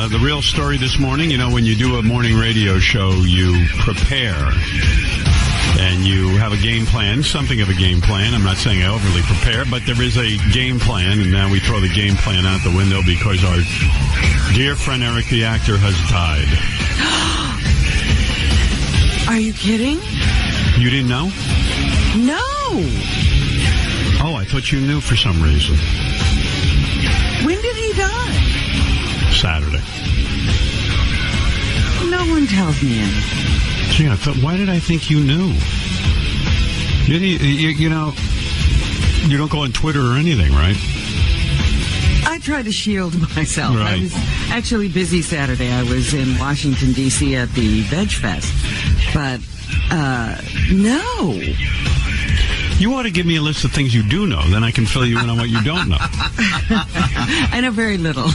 The real story this morning, when you do a morning radio show, you prepare. And you have a game plan, something of a game plan. I'm not saying I overly prepare, but there is a game plan, and now we throw the game plan out the window because our dear friend Eric the actor has died. Are you kidding? You didn't know? No. Oh, I thought you knew for some reason. When did he die? Saturday. No one tells me anything. Gee, I thought, why did I think you knew? You don't go on Twitter or anything, right? I try to shield myself. Right. I was actually busy Saturday. I was in Washington, D.C. at the Veg Fest. But, no. You ought to give me a list of things you do know. Then I can fill you in on what you don't know. I know very little.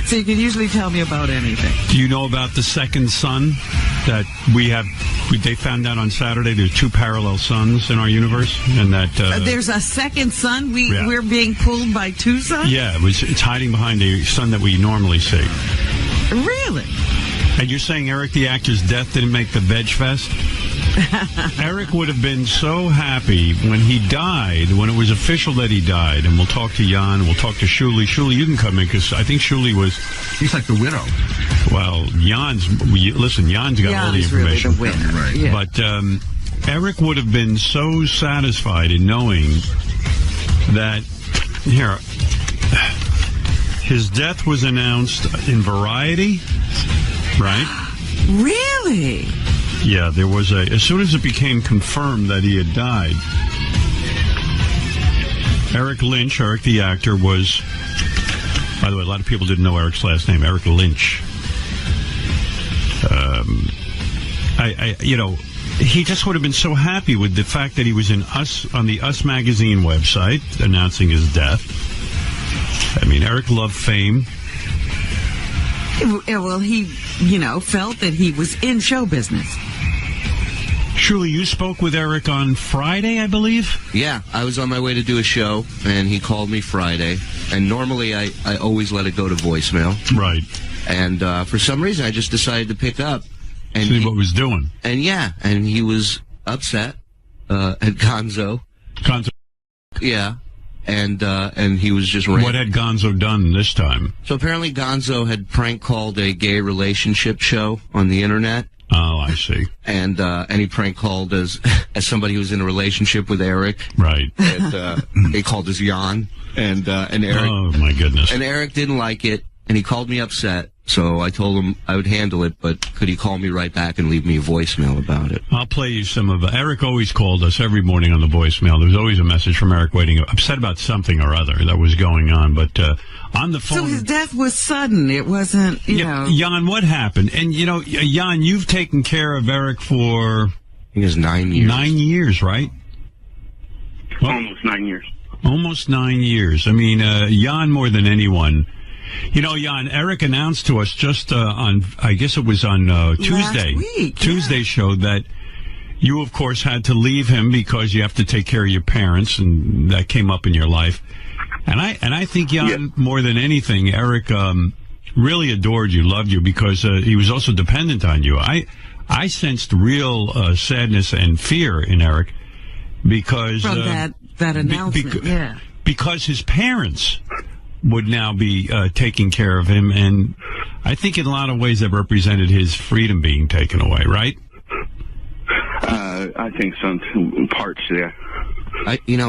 So you can usually tell me about anything. Do you know about the second sun that they found out on Saturday? There's two parallel suns in our universe, and that there's a second sun. We're being pulled by two suns. Yeah, it's hiding behind the sun that we normally see. Really? And you're saying Eric the actor's death didn't make the Veg Fest? Eric would have been so happy when he died, when it was official that he died. And we'll talk to Jan, we'll talk to Shuli. Shuli, you can come in, because I think Shuli was... He's like the widow. Well, Jan's got all the information. Really the winner. Right. Yeah. But Eric would have been so satisfied in knowing that... Here, his death was announced in Variety, right? Really? Yeah, there was as soon as it became confirmed that he had died, Eric the actor, was, by the way, a lot of people didn't know Eric's last name, Eric Lynch. He just would have been so happy with the fact that he was on the Us magazine website announcing his death. I mean, Eric loved fame. Well, he, felt that he was in show business. Shuli, you spoke with Eric on Friday, I believe? Yeah, I was on my way to do a show, and he called me Friday. And normally I always let it go to voicemail. Right. And for some reason, I just decided to pick up. And see what was doing. And he was upset at Gonzo. Gonzo? Yeah. And he was just ranting. What had Gonzo done this time? So apparently Gonzo had prank called a gay relationship show on the internet. Oh, I see. And he prank called as somebody who was in a relationship with Eric. Right. And they called as Jan. And Eric. Oh, my goodness. And Eric didn't like it, and he called me upset. So I told him I would handle it, but could he call me right back and leave me a voicemail about it? I'll play you some of it. Eric always called us every morning on the voicemail. There was always a message from Eric waiting, upset about something or other that was going on. But on the phone... So his death was sudden. It wasn't, Jan, what happened? And, Jan, you've taken care of Eric for... I think it's 9 years. 9 years, right? Well, almost 9 years. Almost 9 years. I mean, Jan more than anyone... Jan, Eric announced to us just on, I guess it was on Tuesday. Last week, Tuesday show that you, of course, had to leave him because you have to take care of your parents, and that came up in your life. And I think, Jan, more than anything, Eric really adored you, loved you, because he was also dependent on you. I sensed real sadness and fear in Eric because... From that announcement, because his parents... would now be taking care of him, and I think in a lot of ways that represented his freedom being taken away, right? I think some parts, yeah.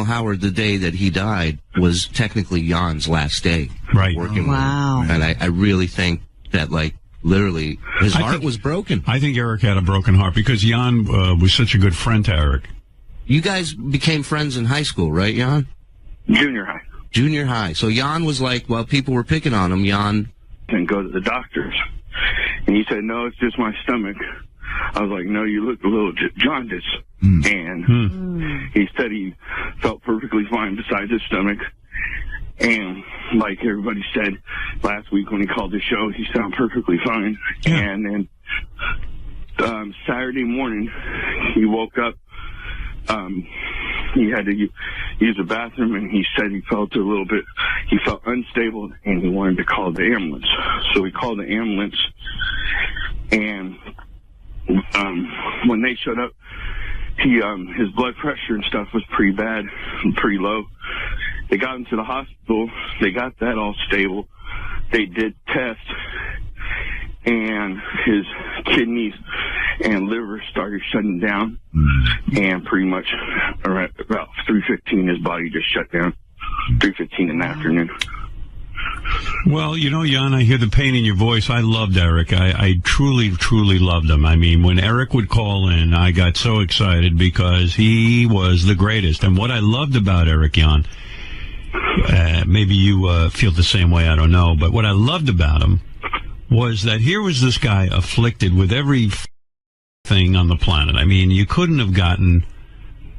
Howard, the day that he died was technically Jan's last day. Right. Working wow. with him. And I really think that, literally, his heart was broken. I think Eric had a broken heart because Jan was such a good friend to Eric. You guys became friends in high school, right, Jan? Junior high. Junior high. So Jan was like, well, people were picking on him, Jan. And go to the doctors. And he said, no, it's just my stomach. I was like, no, you look a little jaundiced. And he said he felt perfectly fine besides his stomach. And like everybody said last week when he called the show, he sounded perfectly fine. Yeah. And then Saturday morning, he woke up he had to use the bathroom, and he said he felt unstable, and he wanted to call the ambulance. So we called the ambulance, and when they showed up, his blood pressure and stuff was pretty bad, pretty low. They got him to the hospital. They got that all stable. They did tests, and his kidneys and liver started shutting down. And pretty much around about 3:15, his body just shut down. 3:15 in the afternoon. Well, you know, Jan, I hear the pain in your voice. I loved Eric. I truly, truly loved him. I mean, when Eric would call in, I got so excited because he was the greatest. And what I loved about Eric, Jan, maybe you feel the same way, I don't know, but what I loved about him was that here was this guy afflicted with every thing on the planet. I mean, you couldn't have gotten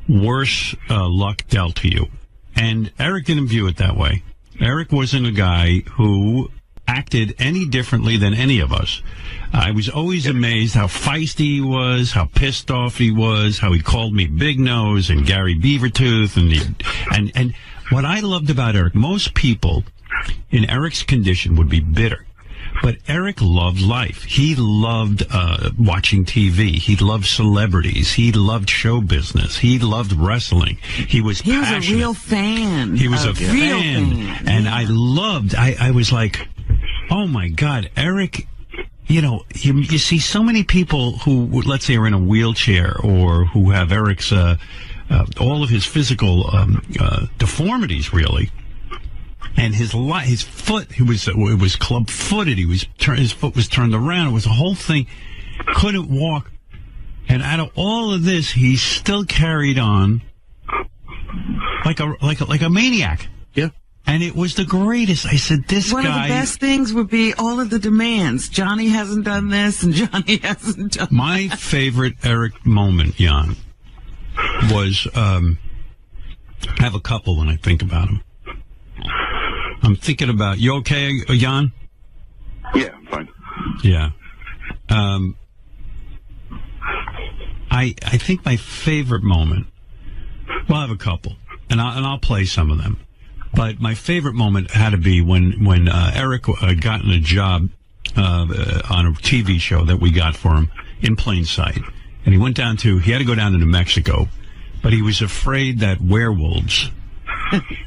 worse luck dealt to you. And Eric didn't view it that way. Eric wasn't a guy who acted any differently than any of us. I was always amazed how feisty he was, how pissed off he was, how he called me Big Nose and Gary Beavertooth. And what I loved about Eric, most people in Eric's condition would be bitter. But Eric loved life. He loved watching TV. He loved celebrities. He loved show business. He loved wrestling. He was passionate. A real fan. He was a fan. And I was like, oh, my God, Eric, you know, you see so many people who, let's say, are in a wheelchair or who have Eric's, all of his physical deformities, really. And his foot, it was club-footed. His foot was turned around. It was a whole thing. Couldn't walk. And out of all of this, he still carried on like a maniac. Yeah. And it was the greatest. I said, One of the best things would be all of the demands. Johnny hasn't done this, and Johnny hasn't done My favorite Eric moment, Jan, was, I have a couple when I think about him. I'm thinking about, you okay, Jan? Yeah, I'm fine. Yeah. I think my favorite moment, well, I have a couple, and I'll play some of them. But my favorite moment had to be when Eric had gotten a job on a TV show that we got for him in plain sight. And he had to go down to New Mexico, but he was afraid that werewolves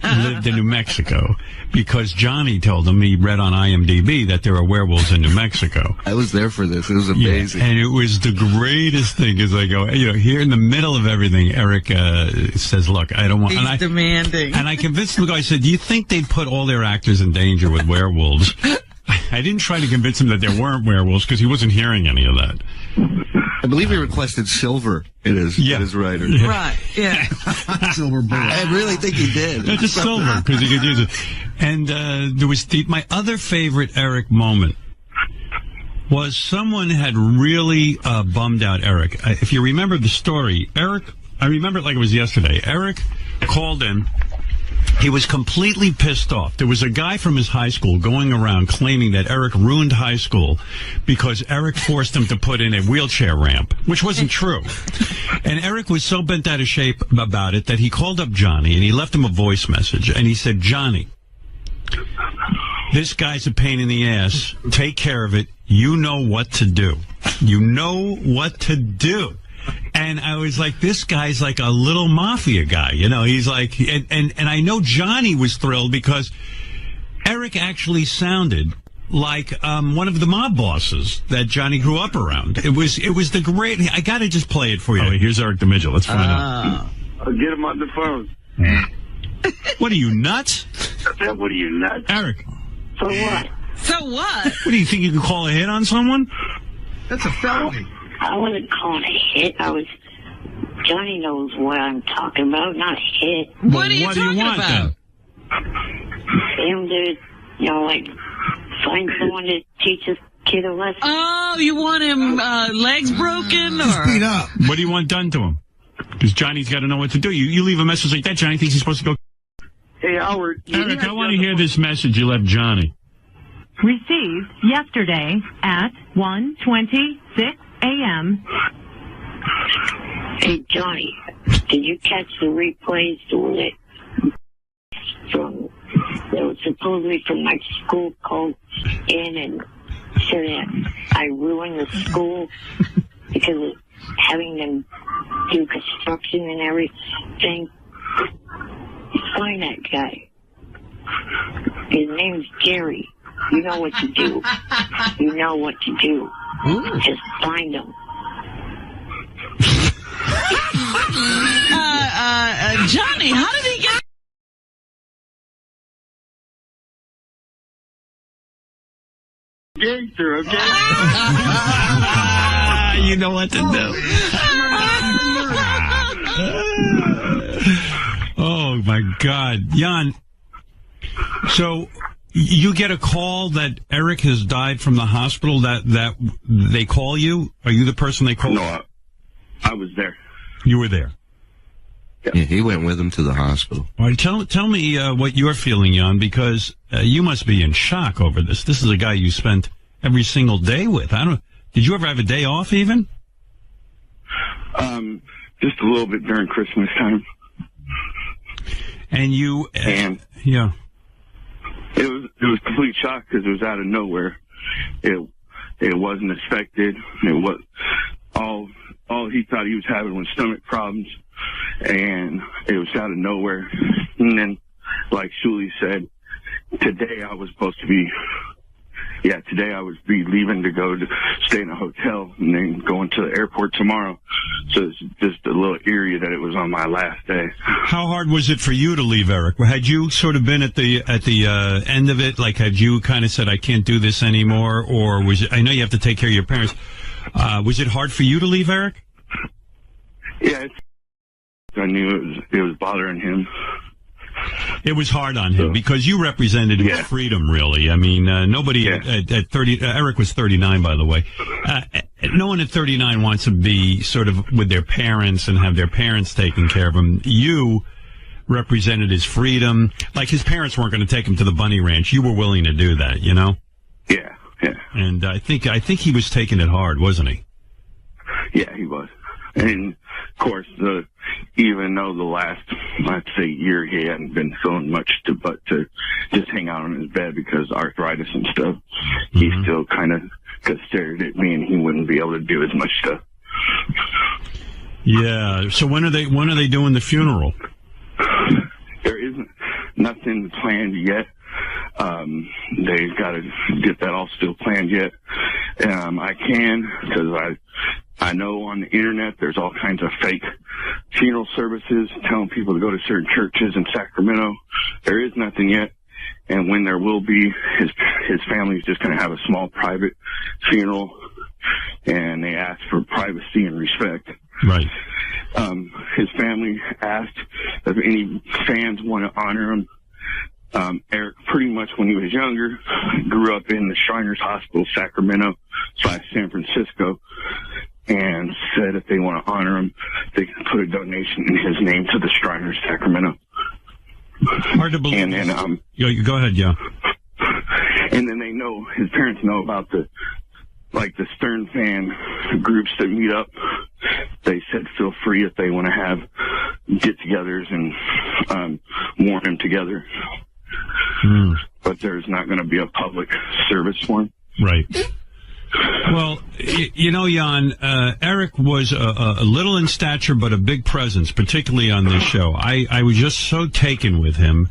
lived in New Mexico because Johnny told him, he read on IMDb that there are werewolves in New Mexico. I was there for this. It was amazing. Yeah, and it was the greatest thing as I go, you know, here in the middle of everything, Eric says, look, I don't want... He's demanding. And I convinced him, I said, do you think they'd put all their actors in danger with werewolves? I didn't try to convince him that there weren't werewolves because he wasn't hearing any of that. I believe he requested silver in his writer. Yeah. Right, yeah. Silver bullet. I really think he did. It's a silver because he could use it. And there was my other favorite Eric moment was someone had really bummed out Eric. If you remember the story, I remember it like it was yesterday. Eric called in. He was completely pissed off. There was a guy from his high school going around claiming that Eric ruined high school because Eric forced him to put in a wheelchair ramp, which wasn't true. And Eric was so bent out of shape about it that he called up Johnny and he left him a voice message. And he said, Johnny, this guy's a pain in the ass. Take care of it. You know what to do. You know what to do. And I was like, this guy's like a little mafia guy, you know. He's like, and I know Johnny was thrilled because Eric actually sounded like one of the mob bosses that Johnny grew up around. It was the great. I got to just play it for you. Oh, here's Eric the Midget. Let's find out. I'll get him on the phone. What are you, nuts? What are you, nuts? Eric. So what? So what? What do you think, you can call a hit on someone? That's a felony. I wasn't calling a hit. Johnny knows what I'm talking about, not a hit. What are you talking want, about? Him to, like, find someone to teach this kid a lesson. Oh, you want him legs broken? Or Beat up. What do you want done to him? Because Johnny's got to know what to do. You leave a message like that, Johnny thinks he's supposed to go. Hey, Howard. Eric, I want to hear this message you left Johnny. Received yesterday at 1:26 a.m. Hey, Johnny, Did you catch the replays when it was supposedly from my school called in and said that I ruined the school because of having them do construction and everything? Find that guy. His name's Gary. You know what to do. You know what to do. Ooh. Just find him. Johnny, how did he get... Gangster, okay? You know what to do. Oh, my God. Jan, so you get a call that Eric has died from the hospital, that they call you? Are you the person they call? No, I was there. You were there. Yeah, he went with him to the hospital. All right, tell me what you're feeling, Jan, because you must be in shock over this. This is a guy you spent every single day with. Did you ever have a day off even? Just a little bit during Christmas time. And you, and yeah, it was complete shock because it was out of nowhere. It wasn't expected. It was all he thought he was having was stomach problems, and it was out of nowhere. And then, like Shuli said, today I was leaving to go to stay in a hotel and then going to the airport tomorrow. So it's just a little eerie that it was on my last day. How hard was it for you to leave, Eric? Had you sort of been at the end of it? Like, had you kind of said, I can't do this anymore? Or was it, I know you have to take care of your parents. Was it hard for you to leave, Eric? Yeah, I knew it was bothering him. It was hard on him because you represented his freedom, really. I mean, nobody at 30, Eric was 39, by the way. No one at 39 wants to be sort of with their parents and have their parents taking care of them. You represented his freedom. Like, his parents weren't going to take him to the bunny ranch. You were willing to do that, you know? Yeah. And I think he was taking it hard, wasn't he? Yeah, he was. And, of course, even though the last, I'd say, year he hadn't been feeling much but to just hang out on his bed because arthritis and stuff, he still kind of stared at me and he wouldn't be able to do as much stuff. Yeah. So when are they doing the funeral? There isn't nothing planned yet. They've got to get that all still planned yet. I can, because I know on the internet there's all kinds of fake funeral services telling people to go to certain churches in Sacramento. There is nothing yet. And when there will be, his family's just going to have a small private funeral, and they ask for privacy and respect. Right. His family asked if any fans want to honor him. Eric, pretty much when he was younger, grew up in the Shriners Hospital, Sacramento / San Francisco, and said if they want to honor him, they can put a donation in his name to the Shriners, Sacramento. Hard to believe. And then, go ahead, yeah. And then his parents know about the Stern fan groups that meet up. They said feel free if they want to have get-togethers and mourn him together. But there's not going to be a public service for him. Right. Well, you know, Jan, Eric was a little in stature, but a big presence, particularly on this show. I was just so taken with him.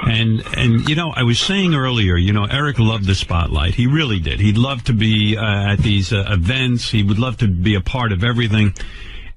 And you know, I was saying earlier, you know, Eric loved the spotlight. He really did. He'd love to be at these events. He would love to be a part of everything.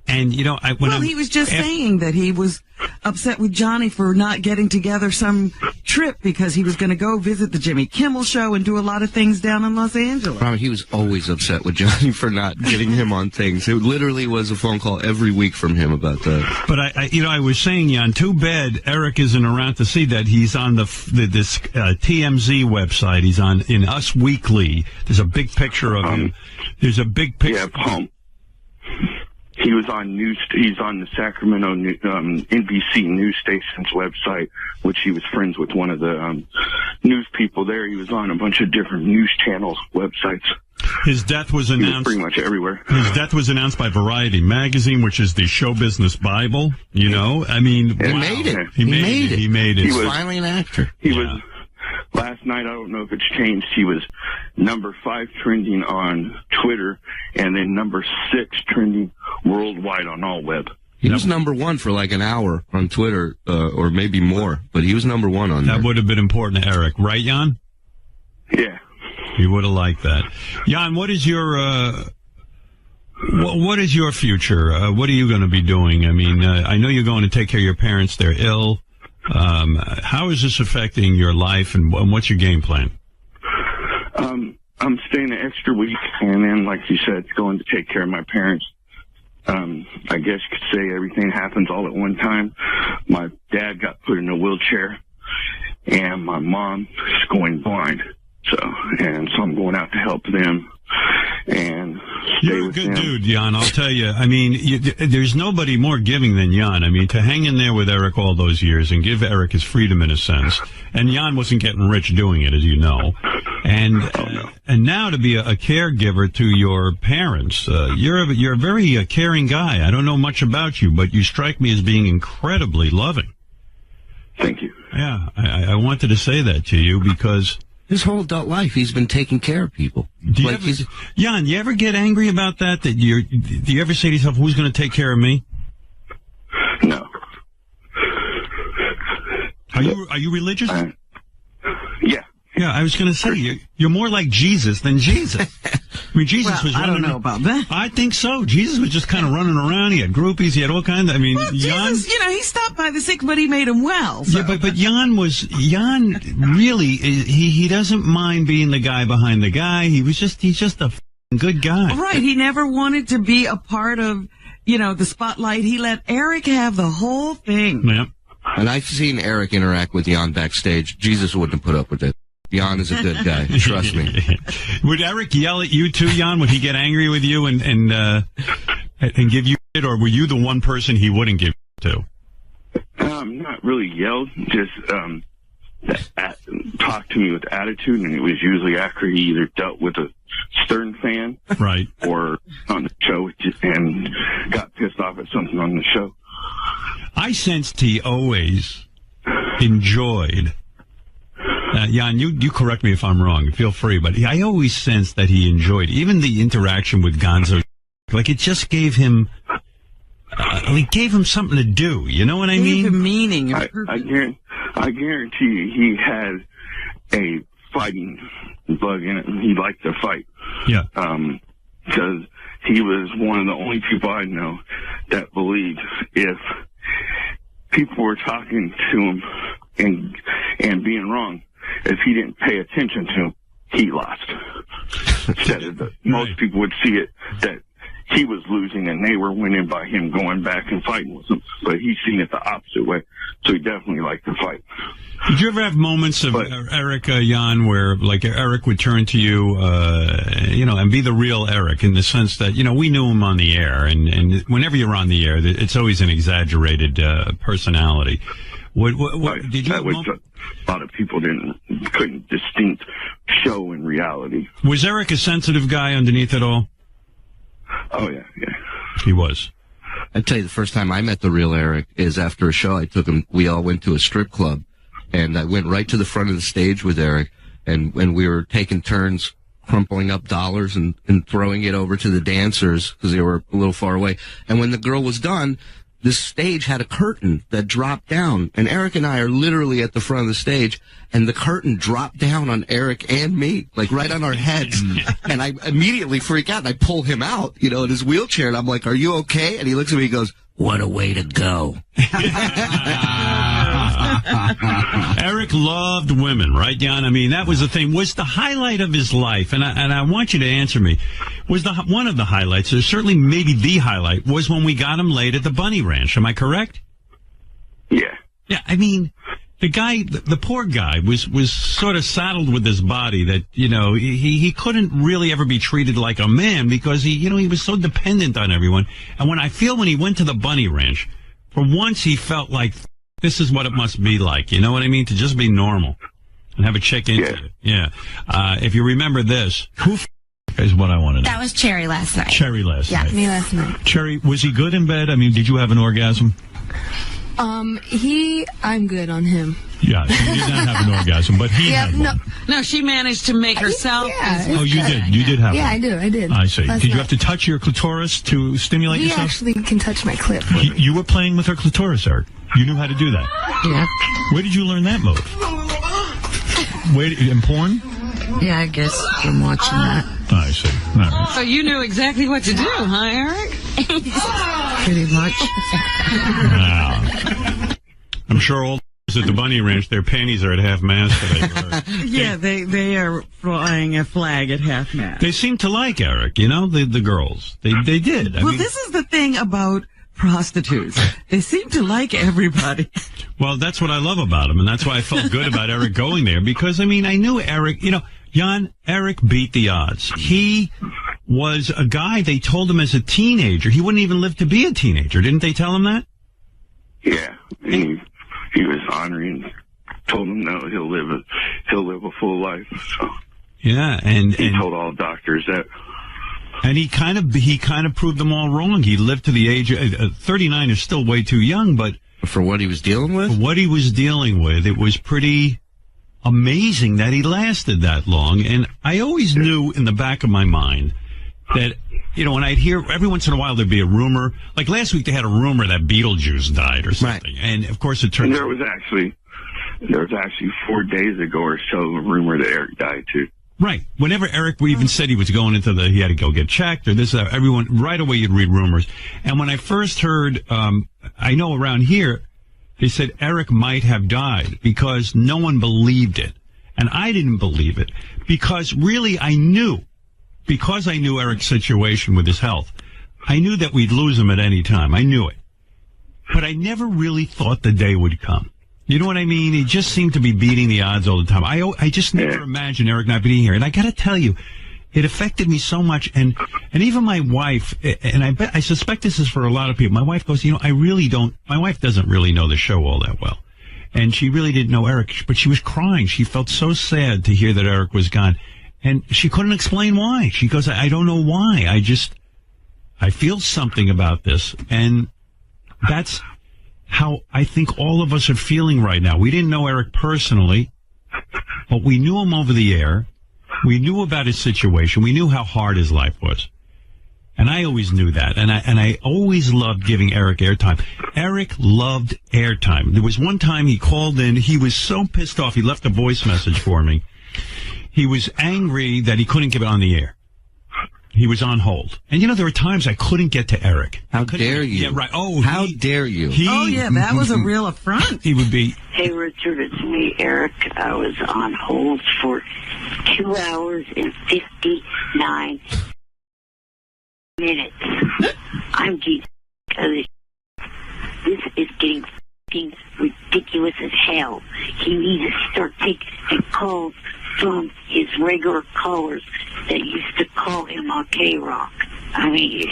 And, you know, he was just saying that he was upset with Johnny for not getting together some trip because he was going to go visit the Jimmy Kimmel show and do a lot of things down in Los Angeles. He was always upset with Johnny for not getting him on things. It literally was a phone call every week from him about that. But I was saying, Jan, too bad Eric isn't around to see that. He's on this TMZ website. He's in Us Weekly. There's a big picture of him. There's a big picture. Yeah, he was on he's on the Sacramento NBC news station's website, which he was friends with one of the news people there. He was on a bunch of different news channels websites. His death was announced pretty much everywhere. His death was announced by Variety magazine, which is the show business Bible. You know, I mean, He made it. He made it. He made it. He's finally an actor. He was. Last night, I don't know if it's changed. He was number 5 trending on Twitter, and then number 6 trending worldwide on all web. He was number 1 for like an hour on Twitter, or maybe more, but he was number 1 on there. That would have been important to Eric, right, Jan? Yeah. He would have liked that. Jan, what is your future? What are you going to be doing? I mean, I know you're going to take care of your parents. They're ill. How is this affecting your life, and what's your game plan? I'm staying an extra week, and then, like you said, going to take care of my parents. I guess you could say everything happens all at one time. My dad got put in a wheelchair, and my mom is going blind. So I'm going out to help them and stay You're a with good them. dude, Jan. I'll tell you. I mean, there's nobody more giving than Jan. I mean, to hang in there with Eric all those years and give Eric his freedom in a sense. And Jan wasn't getting rich doing it, as you know. And and now to be a caregiver to your parents, you're a very caring guy. I don't know much about you, but you strike me as being incredibly loving. Thank you. Yeah, I wanted to say that to you because his whole adult life, he's been taking care of people. Jan, you ever get angry about that? Do you ever say to yourself, "Who's going to take care of me"? No. Are you religious? Yeah. Yeah, I was going to say you're more like Jesus than Jesus. I mean, Jesus was. I don't know about that. I think so. Jesus was just kind of running around. He had groupies. He had all kinds of. I mean, Jan. Jesus, he stopped by the sick, but he made him well. So. Yeah, but Jan really he doesn't mind being the guy behind the guy. He's just a good guy. Right. He never wanted to be a part of the spotlight. He let Eric have the whole thing. Yeah. And I've seen Eric interact with Jan backstage. Jesus wouldn't have put up with it. Jan is a good guy. Trust me. Would Eric yell at you too, Jan? Would he get angry with you and give you it, or were you the one person he wouldn't give to? Not really yelled, just talked to me with attitude, and it was usually after he either dealt with a Stern fan, right, or on the show and got pissed off at something on the show. I sensed he always enjoyed. Jan, you correct me if I'm wrong. Feel free, but I always sensed that he enjoyed even the interaction with Gonzo. Like it just gave him, something to do. You know what I mean? Gave him meaning. I guarantee he had a fighting bug in it, and he liked to fight. Yeah. Because he was one of the only people I know that believed if people were talking to him and being wrong, if he didn't pay attention to him, he lost. Most people would see it that he was losing and they were winning by him going back and fighting with them. But he's seen it the opposite way, so he definitely liked to fight. Did you ever have moments of Eric, Jan, where like Eric would turn to you, and be the real Eric in the sense that, we knew him on the air, and whenever you're on the air, it's always an exaggerated personality. Did you? A lot of people couldn't distinct show in reality. Was Eric a sensitive guy underneath it all? Oh yeah. He was. I'd tell you the first time I met the real Eric is after a show I took him. We all went to a strip club, and I went right to the front of the stage with Eric, and when we were taking turns crumpling up dollars and throwing it over to the dancers because they were a little far away. And when the girl was done, this stage had a curtain that dropped down, and Eric and I are literally at the front of the stage, and the curtain dropped down on Eric and me, like right on our heads. And I immediately freak out, and I pull him out, in his wheelchair, and I'm like, "Are you okay?" And he looks at me and goes, "What a way to go." Eric loved women, right, Jan? I mean, that was the thing. Was the highlight of his life, and I want you to answer me, was one of the highlights, certainly maybe the highlight, was when we got him laid at the Bunny Ranch. Am I correct? Yeah. Yeah, I mean, The guy, the poor guy, was sort of saddled with this body that, you know, he couldn't really ever be treated like a man because he was so dependent on everyone. And when he went to the bunny ranch, for once he felt like this is what it must be like. You know what I mean? To just be normal and have a check into it. Yeah. If you remember this, who is what I want to know. That was Cherry last night. Cherry last night. Yeah, me last night. Cherry, was he good in bed? I mean, did you have an orgasm? I'm good on him. Yeah, so you did not have an orgasm, but he had one. No, she managed to make herself. Oh, you did. You did have one. Yeah, I did. I see. Did you have to touch your clitoris to stimulate He yourself? actually can touch my clit. You were playing with her clitoris, Eric. You knew how to do that. Yeah. Where did you learn that move? In porn? Yeah, I guess from watching that. I see. All right. So you knew exactly what to do, huh, Eric? Pretty much. Wow. I'm sure all at the bunny ranch, their panties are at half mast today. Yeah, they are flying a flag at half mast. They seem to like Eric, you know, the girls. They did. Well, this is the thing about prostitutes. They seem to like everybody. Well, that's what I love about him, and that's why I felt good about Eric going there, because, I mean, I knew Eric, you know, Jan, Eric beat the odds. He was a guy, they told him as a teenager, he wouldn't even live to be a teenager. Didn't they tell him that? Yeah. He was honoring, told him no, he'll live a full life. So yeah, and he told all doctors that. And he kind of proved them all wrong. He lived to the age of 39 is still way too young, but for what he was dealing with? For what he was dealing with, it was pretty amazing that he lasted that long. And I always knew in the back of my mind that, you know, when I'd hear, every once in a while there'd be a rumor. Like last week they had a rumor that Beetlejuice died or something. Right. And of course it turns out. There was actually 4 days ago or so a rumor that Eric died too. Right. Whenever Eric even said he was going into he had to go get checked or this, everyone, right away you'd read rumors. And when I first heard, I know around here, they said Eric might have died because no one believed it. And I didn't believe it because really because I knew Eric's situation with his health, I knew that we'd lose him at any time. I knew it. But I never really thought the day would come. You know what I mean? He just seemed to be beating the odds all the time. I just never imagined Eric not being here. And I got to tell you, it affected me so much. And even my wife, and I suspect this is for a lot of people. My wife goes, you know, my wife doesn't really know the show all that well. And she really didn't know Eric, but she was crying. She felt so sad to hear that Eric was gone. And she couldn't explain why. She goes, I don't know why. I feel something about this. And that's how I think all of us are feeling right now. We didn't know Eric personally, but we knew him over the air. We knew about his situation. We knew how hard his life was. And I always knew that. And I always loved giving Eric airtime. Eric loved airtime. There was one time he called in. He was so pissed off. He left a voice message for me. He was angry that he couldn't give it on the air. He was on hold. And, you know, there were times I couldn't get to Eric. How dare you? Yeah, right. How dare you? That was a real affront. He would be. Hey, Richard, it's me, Eric. I was on hold for 2 hours and 59 minutes. I'm getting this is getting f***ing ridiculous as hell. He needs to start taking calls from his regular callers that used to call him on K-Rock. I mean,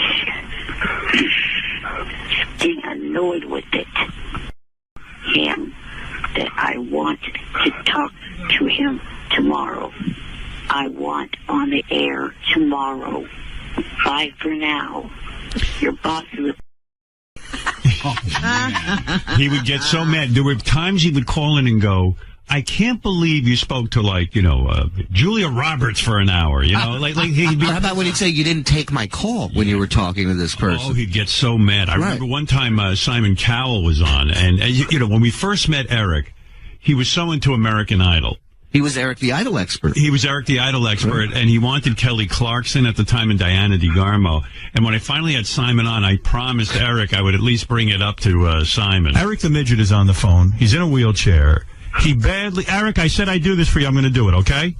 getting annoyed with it. And that I want to talk to him tomorrow. I want on the air tomorrow. Bye for now. Your boss is He would get so mad. There were times he would call in and go, I can't believe you spoke to, like, you know, Julia Roberts for an hour, you know? Like he'd be, how about when he'd say, you didn't take my call when you were talking to this person? Oh, he'd get so mad. I remember one time Simon Cowell was on, and, you know, when we first met Eric, he was so into American Idol. He was Eric the Idol expert. He was Eric the Idol expert, and he wanted Kelly Clarkson at the time and Diana DeGarmo. And when I finally had Simon on, I promised Eric I would at least bring it up to Simon. Eric the Midget is on the phone. He's in a wheelchair. Eric, I said I'd do this for you. I'm going to do it, okay?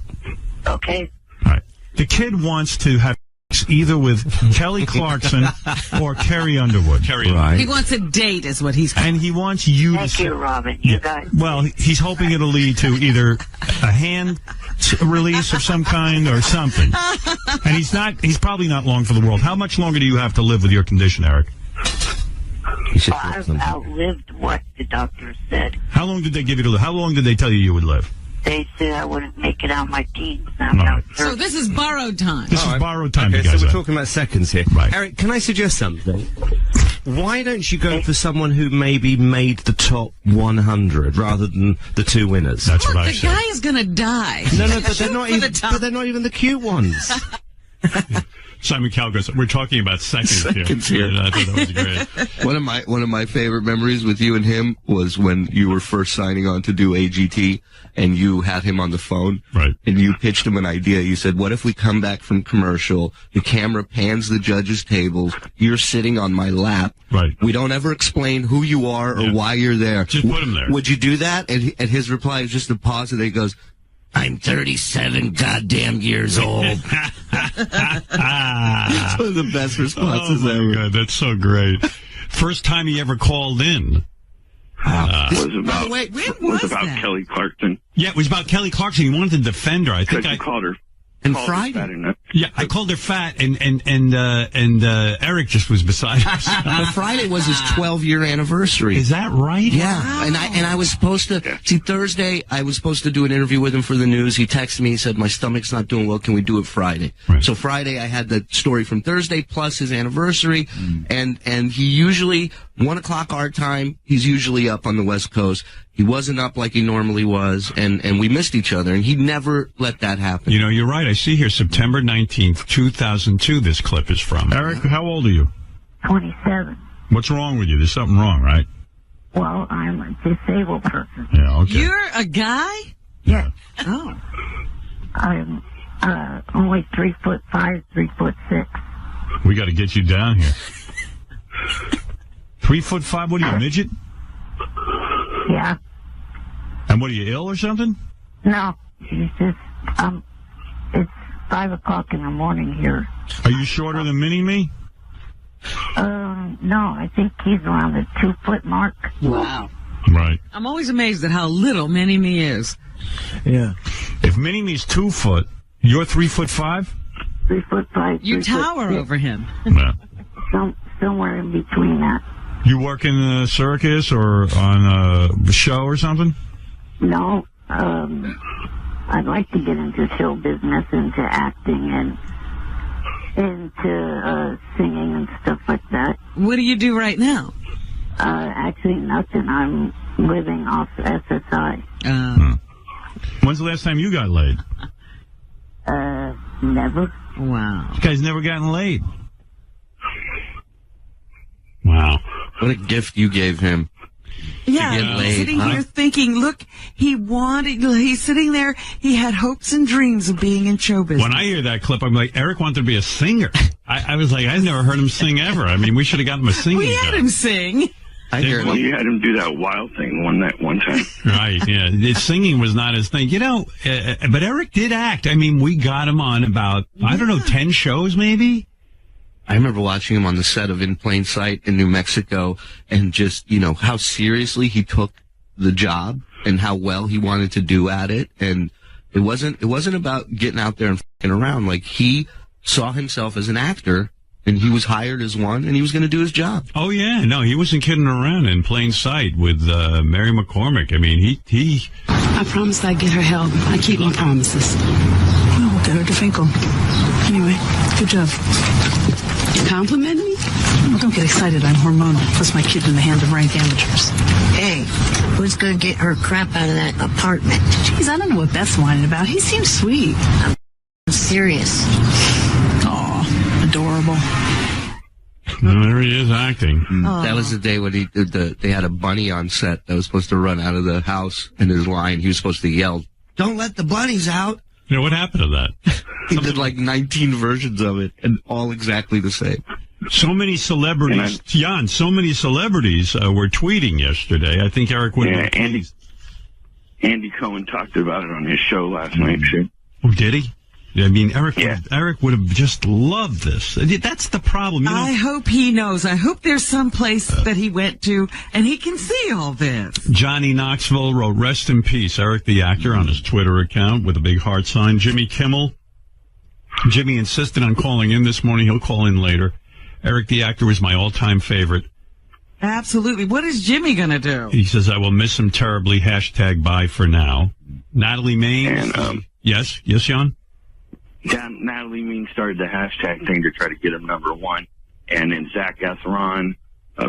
Okay. All right. The kid wants to have either with Kelly Clarkson or Carrie Underwood. He wants a date, is what he's. And he wants you Thank to. you, Robin. You guys. Well, he's hoping it'll lead to either a hand release of some kind or something. And he's probably not long for the world. How much longer do you have to live with your condition, Eric? I've outlived what the doctor said. How long did they give you to live? How long did they tell you would live? They said I wouldn't make it out my teens. I'm now 30. So this is borrowed time. This is borrowed time, Okay, you guys. so we're talking about seconds here. Right. Eric, can I suggest something? Why don't you go for someone who maybe made the top 100 rather than the two winners? That's what I The said. guy is going to die. No, but they're not For even. the top. But they're not even the cute ones. Simon Cowell goes, we're talking about seconds here. here. I thought that was great. One of my favorite memories with you and him was when you were first signing on to do AGT, and you had him on the phone. Right. And you pitched him an idea. You said, "What if we come back from commercial? The camera pans the judges' tables. You're sitting on my lap. Right. We don't ever explain who you are or why you're there. Just put him there." Would you do that?" And his reply is just a pause, and then he goes, "I'm 37 goddamn years old." It's one of the best responses ever. God, that's so great. First time he ever called in. was about when was was about that? Kelly Clarkson. Yeah, it was about Kelly Clarkson. He wanted to defend her. I think Because you called her. And called her Friday. fat enough. Yeah, I called her fat, and Eric just was beside himself. But Friday was his 12-year anniversary. Is that right? Yeah, and I was supposed to see Thursday. I was supposed to do an interview with him for the news. He texted me. He said, "My stomach's not doing well. Can we do it Friday?" Right. So Friday, I had the story from Thursday plus his anniversary, and he usually 1:00 our time. He's usually up on the West Coast. He wasn't up like he normally was, and we missed each other. And he never let that happen. You know, you're right. I see here September 19th, 2002. This clip is from. Eric, how old are you? 27. What's wrong with you? There's something wrong, right? Well, I'm a disabled person. Yeah. Okay. You're a guy? Yes. Oh. I'm only 3'5", 3'6". We got to get you down here. 3'5". What are you, a midget? Yeah. And what are you, ill or something? No, it's just it's 5 o'clock in the morning here. Are you shorter than Mini-Me? No, I think he's around the 2-foot mark. Wow. Right. I'm always amazed at how little Mini-Me is. Yeah. If Mini-Me's 2 foot, you're 3'5"? 3'5". You tower over him. Yeah. Somewhere in between that. You work in a circus or on a show or something? No, I'd like to get into show business, into acting, and into singing and stuff like that. What do you do right now? Actually, nothing. I'm living off SSI. When's the last time you got laid? Never. Wow. You guys never gotten laid. Wow. What a gift you gave him. Yeah, get laid, sitting huh? here thinking, look, he's sitting there, he had hopes and dreams of being in show business. When I hear that clip, I'm like, Eric wanted to be a singer. I was like, I've never heard him sing ever. I mean, we should have gotten him a singing We had job. him sing. I hear Well, him. you had him do that wild thing one time. Right, yeah. Singing was not his thing. You know, but Eric did act. I mean, we got him on about, I don't know, 10 shows maybe? I remember watching him on the set of In Plain Sight in New Mexico, and just, how seriously he took the job and how well he wanted to do at it. And it wasn't about getting out there and f***ing around. Like, he saw himself as an actor, and he was hired as one, and he was going to do his job. Oh, yeah. No, he wasn't kidding around. In Plain Sight with Mary McCormick. I mean, he I promised I'd get her help. I keep my promises. Well, we'll get her to Finkel. Anyway, good job. You compliment me? Well, don't get excited. I'm hormonal. Plus, my kid's in the hand of rank amateurs. Hey, who's gonna get her crap out of that apartment? Geez, I don't know what Beth's whining about. He seems sweet. I'm serious. Aw, adorable. there he is acting. That was the day when they had a bunny on set that was supposed to run out of the house, and his line, he was supposed to yell, "Don't let the bunnies out." You know, what happened to that? He did like 19 versions of it, and all exactly the same. So many celebrities, Jan, so many celebrities were tweeting yesterday. I think Eric would have been pleased. Andy Cohen talked about it on his show last night, too. Oh, did he? I mean, Eric would have just loved this. That's the problem. You know? I hope he knows. I hope there's some place that he went to and he can see all this. Johnny Knoxville wrote, "Rest in peace, Eric the actor," on his Twitter account with a big heart sign. Jimmy Kimmel. Jimmy insisted on calling in this morning. He'll call in later. Eric the actor was my all-time favorite. Absolutely. What is Jimmy going to do? He says, "I will miss him terribly. # bye for now." Natalie Maines. And, yes, Jan? Natalie Mean started the hashtag thing to try to get him #1. And then Zach Gatheron, a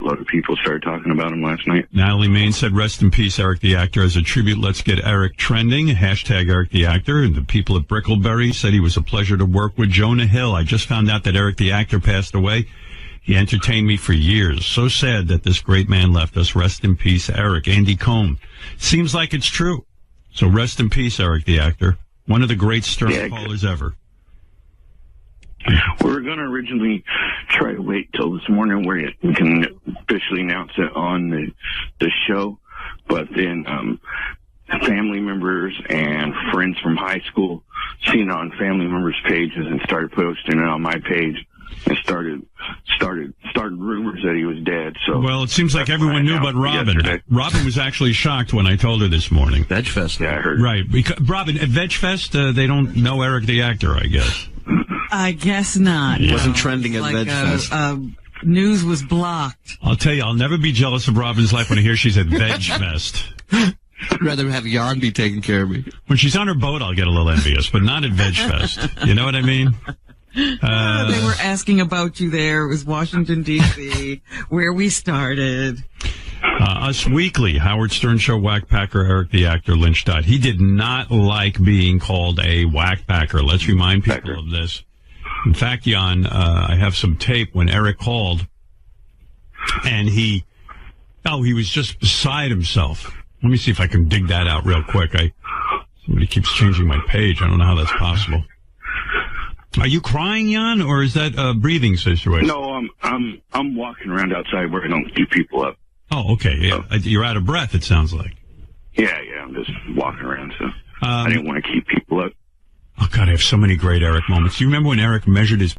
lot of people started talking about him last night. Natalie Maines said, "Rest in peace, Eric the actor. As a tribute, let's get Eric trending. # Eric the actor." And the people at Brickleberry said he was a pleasure to work with. Jonah Hill, "I just found out that Eric the actor passed away. He entertained me for years. So sad that this great man left us. Rest in peace, Eric." Andy Cohn, "Seems like it's true. So rest in peace, Eric the actor. One of the great Stern callers ever." We were going to originally try to wait till this morning where we can officially announce it on the show, but then family members and friends from high school seen it on family members' pages and started posting it on my page and started rumors that he was dead. So well, it seems like everyone knew but Robin. Yesterday. Robin was actually shocked when I told her this morning. VegFest. Yeah, I heard. Right. Because, Robin, at VegFest, they don't know Eric the actor, I guess. I guess not. It wasn't trending at VegFest. News was blocked. I'll tell you, I'll never be jealous of Robin's life when I hear she's at VegFest. I'd rather have Jan be taking care of me. When she's on her boat, I'll get a little envious, but not at VegFest. You know what I mean? They were asking about you there. It was Washington, D.C., where we started. Us Weekly, Howard Stern Show whackpacker Eric the actor Lynch died. He did not like being called a whackpacker. Let's remind people of this. In fact, Jan, I have some tape when Eric called, and he was just beside himself. Let me see if I can dig that out real quick. Somebody keeps changing my page. I don't know how that's possible. Are you crying, Jan, or is that a breathing situation? No, I'm walking around outside where I don't keep people up. Oh, okay. Yeah, you're out of breath. It sounds like. Yeah. I'm just walking around, so I didn't want to keep people up. Oh God, I have so many great Eric moments. Do you remember when Eric measured his?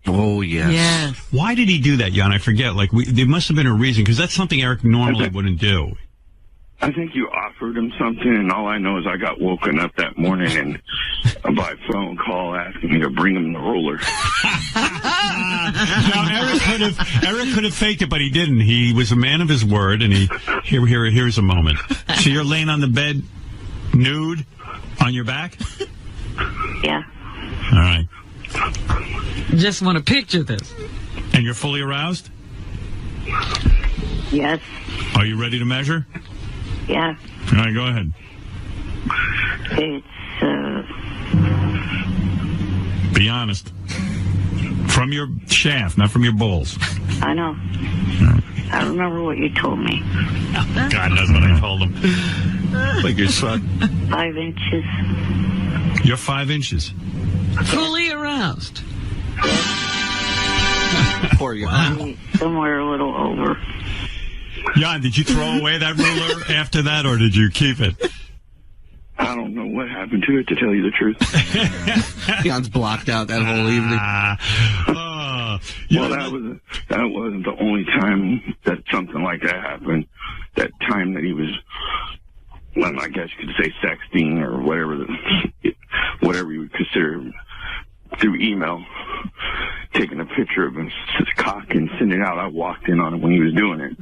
Oh yes. Yes. Why did he do that, Jan? I forget. Like there must have been a reason because that's something Eric normally wouldn't do. I think you offered him something, and all I know is I got woken up that morning and by phone call asking me to bring him the roller. Now Eric could have faked it, but he didn't. He was a man of his word, and here's a moment. So you're laying on the bed, nude, on your back. Yeah. All right. Just want to picture this. And you're fully aroused? Yes. Are you ready to measure? Yeah. All right, go ahead. It's, Be honest. From your shaft, not from your balls. I know. I remember what you told me. God knows what I told him. Like your son. 5 inches. You're 5 inches. Fully aroused. Poor Jan. Somewhere a little over. Jan, did you throw away that ruler after that, or did you keep it? I don't know what happened to it, to tell you the truth. Jan's blocked out that whole evening. Well, that wasn't the only time that something like that happened. That time that he was, well, I guess you could say sexting or whatever you would consider through email, taking a picture of his cock and sending it out. I walked in on him when he was doing it.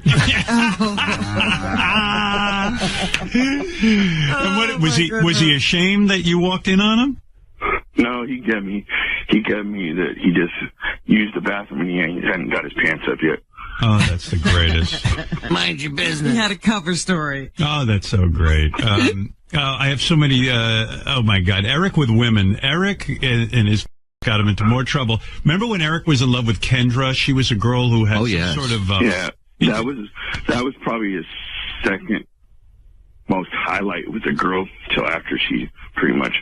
And what, was he ashamed that you walked in on him? No, he got me that he just used the bathroom and he hadn't got his pants up yet. Oh, that's the greatest. Mind your business. He had a cover story. Oh, that's so great. I have so many, oh my God, Eric with women. Eric and his got him into more trouble. Remember when Eric was in love with Kendra? She was a girl who had sort of... yeah, that was probably his second most highlight with the girl till after she pretty much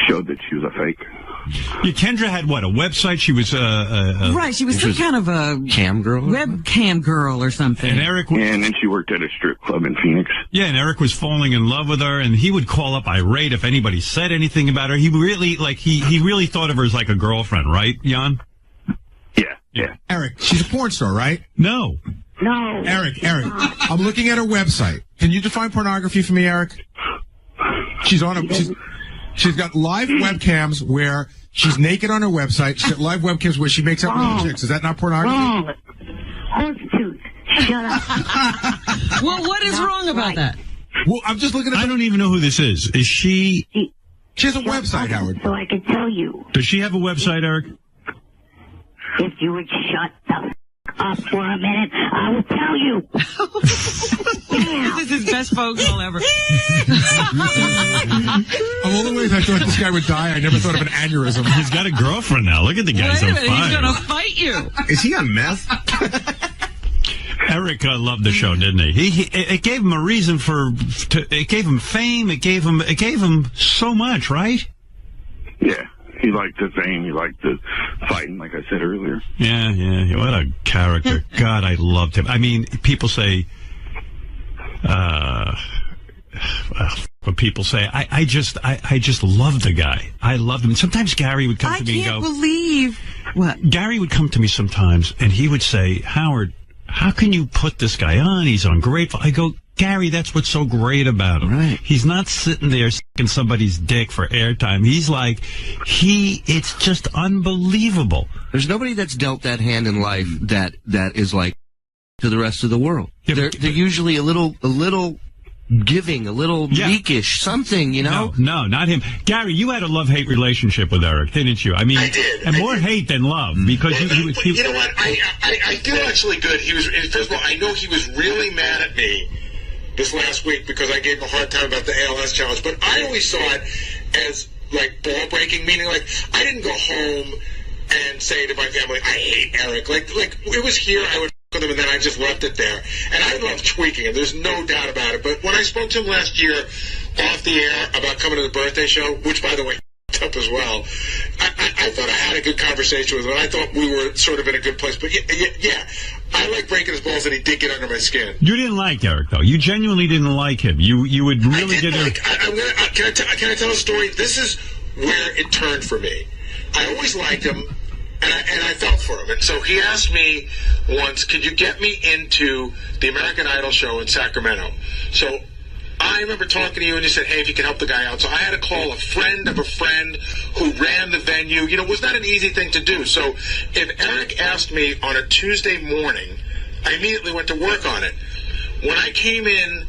showed that she was a fake. Yeah, Kendra had what, a website? She was right. She was some kind of a cam girl, webcam girl or something. And Eric was, and then she worked at a strip club in Phoenix. Yeah, and Eric was falling in love with her, and he would call up irate if anybody said anything about her. He really, he really thought of her as like a girlfriend, right, Jan? Yeah. Eric, she's a porn star, right? No. Eric, I'm looking at her website. Can you define pornography for me, Eric? She's got live webcams where she's naked on her website. She's got live webcams where she makes up little chicks. Is that not pornography? Horseshoe. Shut up. Well, what is wrong about that? Well, I'm just looking at. I don't even know who this is. Is she? She has a website, Howard. So I can tell you. Does she have a website, Eric? If you would shut the up for a minute, I will tell you. This is his best phone call ever. Of all the ways I thought this guy would die, I never thought of an aneurysm. He's got a girlfriend now. Look at the guy. He's on fire. He's gonna fight you. Is he on meth? Eric loved the show, didn't he? It gave him a reason it gave him fame. It gave him so much, right? Yeah. He liked the fame. He liked the fighting, like I said earlier. Yeah. What a character. God, I loved him. I mean, people say, what people say, I just love the guy. I loved him. Sometimes Gary would come to me and go, I can't believe what? Gary would come to me sometimes and he would say, Howard, how can you put this guy on? He's ungrateful. I go, Gary, that's what's so great about him. Right. He's not sitting there sucking somebody's dick for airtime. He's like, it's just unbelievable. There's nobody that's dealt that hand in life that is like to the rest of the world. Yeah, they're usually a little giving, a little meekish, something, you know? No, not him. Gary, you had a love-hate relationship with Eric, didn't you? I mean, I did. And more hate than love, because you know what? I feel actually good. First of all, I know he was really mad at me this last week because I gave him a hard time about the ALS challenge, but I always saw it as like ball breaking, meaning like I didn't go home and say to my family, I hate Eric. Like it was here, I would with him, and then I just left it there. And I love tweaking him, there's no doubt about it. But when I spoke to him last year off the air about coming to the birthday show, which by the way up as well, I thought I had a good conversation with him. I thought we were sort of in a good place. But yeah, I like breaking his balls, and he did get under my skin. You didn't like Eric, though. You genuinely didn't like him. You would really get him. Can I tell a story? This is where it turned for me. I always liked him, and I felt for him. And so he asked me once, could you get me into the American Idol show in Sacramento? So I remember talking to you, and you said, hey, if you can help the guy out. So I had to call a friend of a friend who ran the venue. You know, it was not an easy thing to do. So if Eric asked me on a Tuesday morning, I immediately went to work on it. When I came in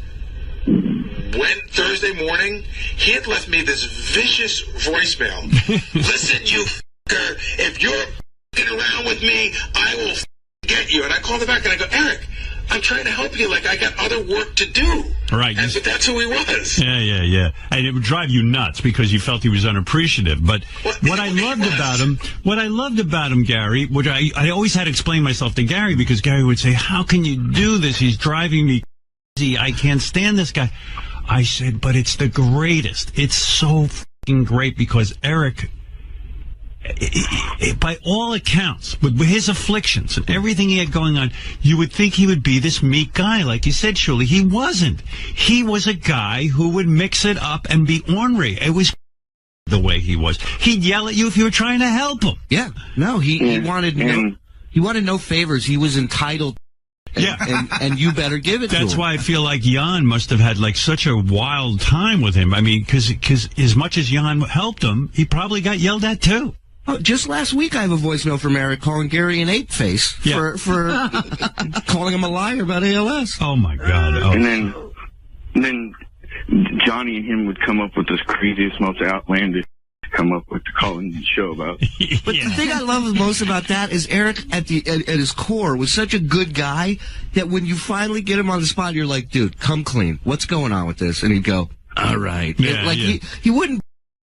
Thursday morning, he had left me this vicious voicemail. Listen, you f***er, if you're f***ing around with me, I will get you. And I called him back, and I go, Eric, I'm trying to help you. Like, I got other work to do. Right. But that's who he was. Yeah. And it would drive you nuts because you felt he was unappreciative. But what I loved about him, Gary, which I always had to explain myself to Gary, because Gary would say, how can you do this? He's driving me crazy. I can't stand this guy. I said, but it's the greatest. It's so fucking great because Eric, by all accounts, with his afflictions and everything he had going on, you would think he would be this meek guy. Like you said, Shuli, he wasn't. He was a guy who would mix it up and be ornery. It was the way he was. He'd yell at you if you were trying to help him. Yeah. No, he wanted no favors. He was entitled. And you better give it to him. That's why I feel like Jan must have had like such a wild time with him. I mean, because as much as Jan helped him, he probably got yelled at too. Oh, just last week, I have a voicemail from Eric calling Gary an ape face for calling him a liar about ALS. Oh my God! Oh. And then Johnny and him would come up with this craziest, most outlandish come up with the calling the show about. But the thing I love most about that is Eric at his core was such a good guy that when you finally get him on the spot, you're like, dude, come clean. What's going on with this? And he'd go, all right. He wouldn't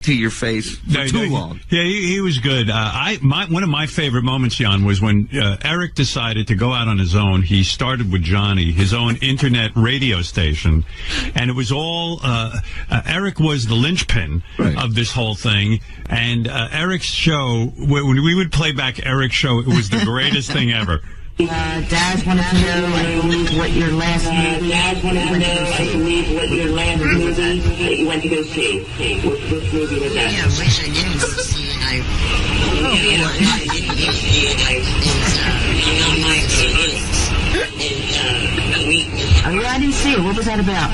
to your face for too long. Yeah, he was good. One of my favorite moments, Jan, was when Eric decided to go out on his own. He started with Johnny, his own internet radio station, and it was all Eric was the linchpin of this whole thing. And Eric's show, when we would play back Eric's show, it was the greatest thing ever. Dad wanted to know, I believe, what your last movie. Dad wanted to know, I believe, what your last movie that you went to go see. What movie was that? Yeah, I wish I didn't go see it. I didn't go see it. Not my experience. Oh yeah, I didn't see it. What was that about?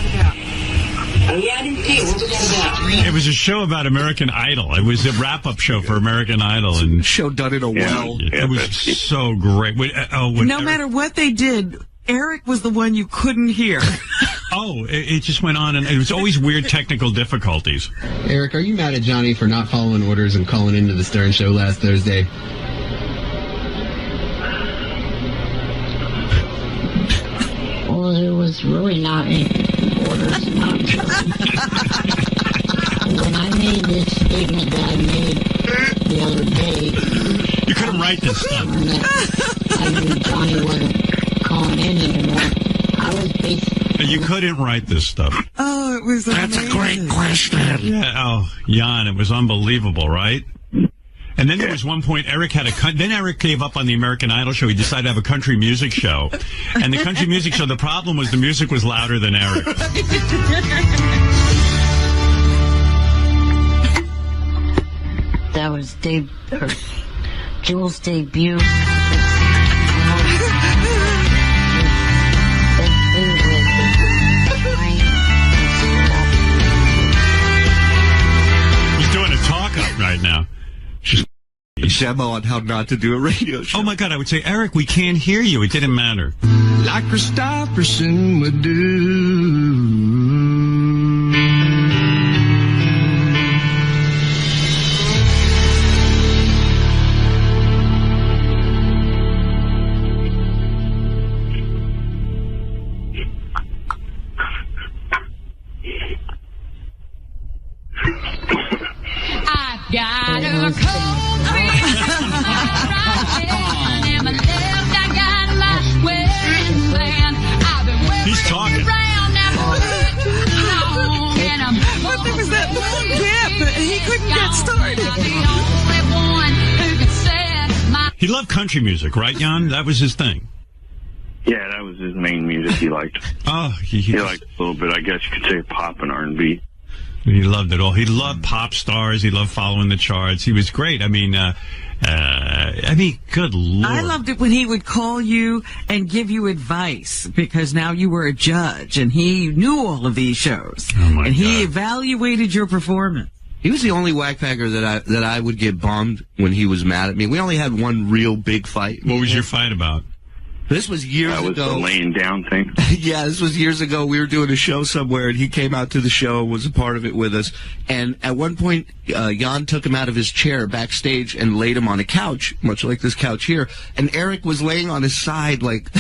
Oh yeah, I didn't see it. What was that about? It was a show about American Idol. It was a wrap-up show for American Idol, and show done in a well. It was so great. No matter what they did, Eric was the one you couldn't hear. It just went on, and it was always weird technical difficulties. Eric, are you mad at Johnny for not following orders and calling into the Stern Show last Thursday? Well, it was really not any orders. When I made this statement that I made the other day, you couldn't write this stuff. I knew Johnny wasn't calling in anymore. I was basically... You couldn't write this stuff. Oh, it was amazing. That's a great question. Yeah. Jan, it was unbelievable, right? And then there was one point Eric then Eric gave up on the American Idol show. He decided to have a country music show. And the country music show, the problem was the music was louder than Eric. That was Jules' debut. He's doing a talk-up right now. A demo on how not to do a radio show. Oh, my God, I would say, Eric, we can't hear you. It didn't matter. Like Christopherson would do. Got a cold feet, and my left, I got my wedding band. I've been He's talking. around that long, and I'm But there was that long gap that he couldn't get started. the only one who can set my... He loved country music, right, Jan? That was his thing. Yeah, that was his main music he liked. Oh, he liked a little bit, I guess you could say, pop and R&B. He loved it all. He loved pop stars. He loved following the charts. He was great. I mean, good Lord. I loved it when he would call you and give you advice because now you were a judge and he knew all of these shows. Oh my and he God. evaluated your performance. He was the only whackpacker that I would get bummed when he was mad at me. We only had one real big fight. What was your fight about? This was years ago. That was the laying down thing. Yeah, this was years ago. We were doing a show somewhere, and he came out to the show, was a part of it with us. And at one point, Jan took him out of his chair backstage and laid him on a couch, much like this couch here. And Eric was laying on his side, like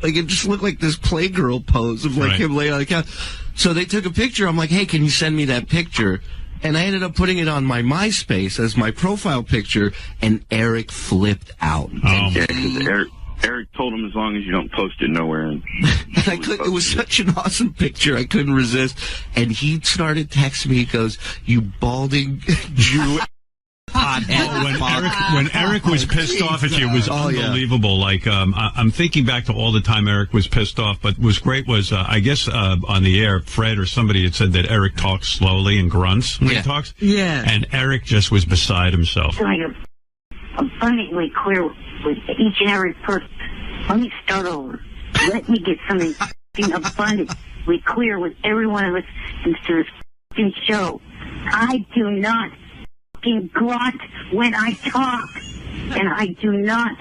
it just looked like this Playgirl pose of him laying on the couch. So they took a picture. I'm like, hey, can you send me that picture? And I ended up putting it on my MySpace as my profile picture, and Eric flipped out. Yeah, because Eric told him as long as you don't post it nowhere. And it was such an awesome picture. I couldn't resist. And he started texting me. He goes, "You balding Jew." When Eric was pissed off at you, it was unbelievable. Yeah. Like, I'm thinking back to all the time Eric was pissed off, but what was great was, I guess, on the air, Fred or somebody had said that Eric talks slowly and grunts when he talks. Yeah. And Eric just was beside himself. So you're abundantly clear with each and every person. Let me start over. Let me get something abundantly clear with every one of us to this show. I do not grunt when I talk, and I do not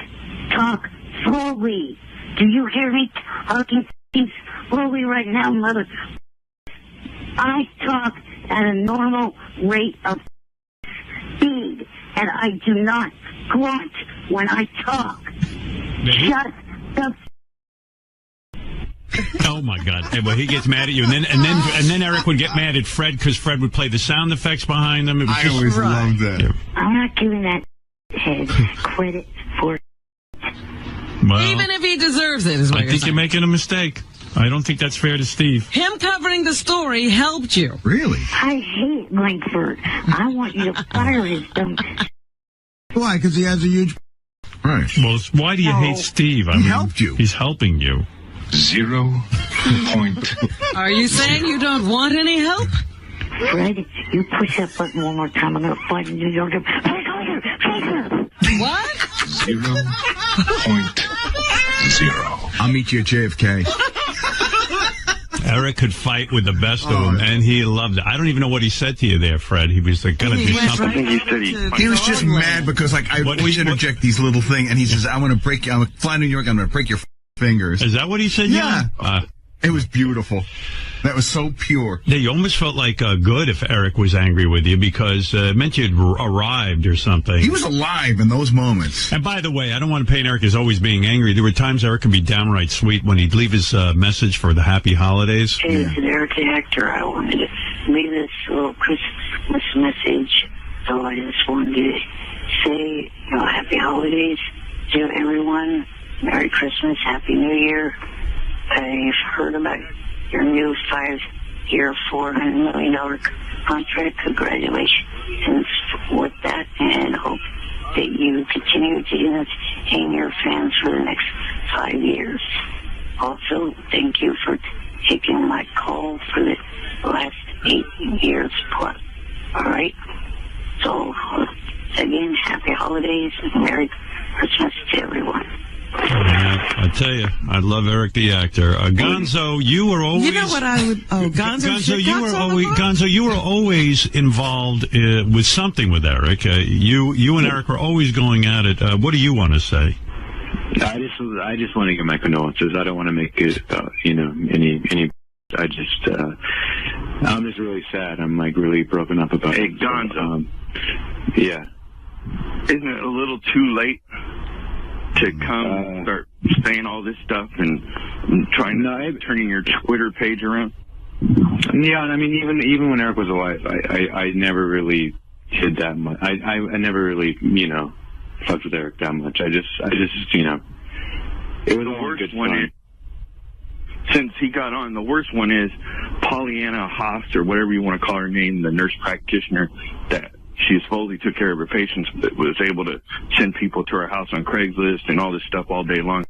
talk slowly. Do you hear me talking slowly right now, mother? I talk at a normal rate of speed, and I do not grunt when I talk. Shut the Oh my God! Hey, well, he gets mad at you, and then Eric would get mad at Fred because Fred would play the sound effects behind them. It was I always loved that. Yeah. I'm not giving that head credit for. Well, Even if he deserves it, is what I think you're making a mistake. I don't think that's fair to Steve. Him covering the story helped you. Really? I hate Langford. I want you to fire his dumb. Why? Because he has a huge. Right. Well, why do you hate Steve? He helped you. He's helping you. 0 point. Are you saying you don't want any help? Fred, you push that button one more time. I'm going to find you. You're going to. What? 0.0. I'll meet you at JFK. Eric could fight with the best of them, and he loved it. I don't even know what he said to you there, Fred. He was like, gonna do something. He was just mad because, like, I always interject these little things, and he says, "I want to break you. I'm flying to New York. I'm going to break your fingers." Is that what he said? Yeah. It was beautiful. That was so pure. Yeah, you almost felt like good if Eric was angry with you because it meant you'd arrived or something. He was alive in those moments. And by the way, I don't want to paint Eric as always being angry. There were times Eric could be downright sweet when he'd leave his message for the happy holidays. Hey, it's Eric the actor. I wanted to leave this little Christmas message. So I just wanted to say, happy holidays to everyone. Merry Christmas, Happy New Year. I've heard about your new 5-year, $400 million contract. Congratulations with that, and hope that you continue to entertain your fans for the next 5 years. Also, thank you for taking my call for the last 8 years plus. All right? So, again, happy holidays and Merry Christmas to everyone. Yeah, I tell you, I love Eric the actor. Gonzo, you were always. You know what I would? Oh, Gonzo, you were always involved with something with Eric. You and Eric were always going at it. What do you want to say? I just want to give my condolences. I don't want to make it, any. I'm just really sad. I'm like really broken up about it. Hey, Gonzo. Yeah. Isn't it a little too late to come start saying all this stuff and turning your Twitter page around? Yeah, I mean, even when Eric was alive, I never really did that much. I never really, fucked with Eric that much. I just, it was the worst one. Since he got on, the worst one is Pollyanna Haas, or whatever you want to call her name, the nurse practitioner that she supposedly took care of her patients, but was able to send people to her house on Craigslist and all this stuff all day long.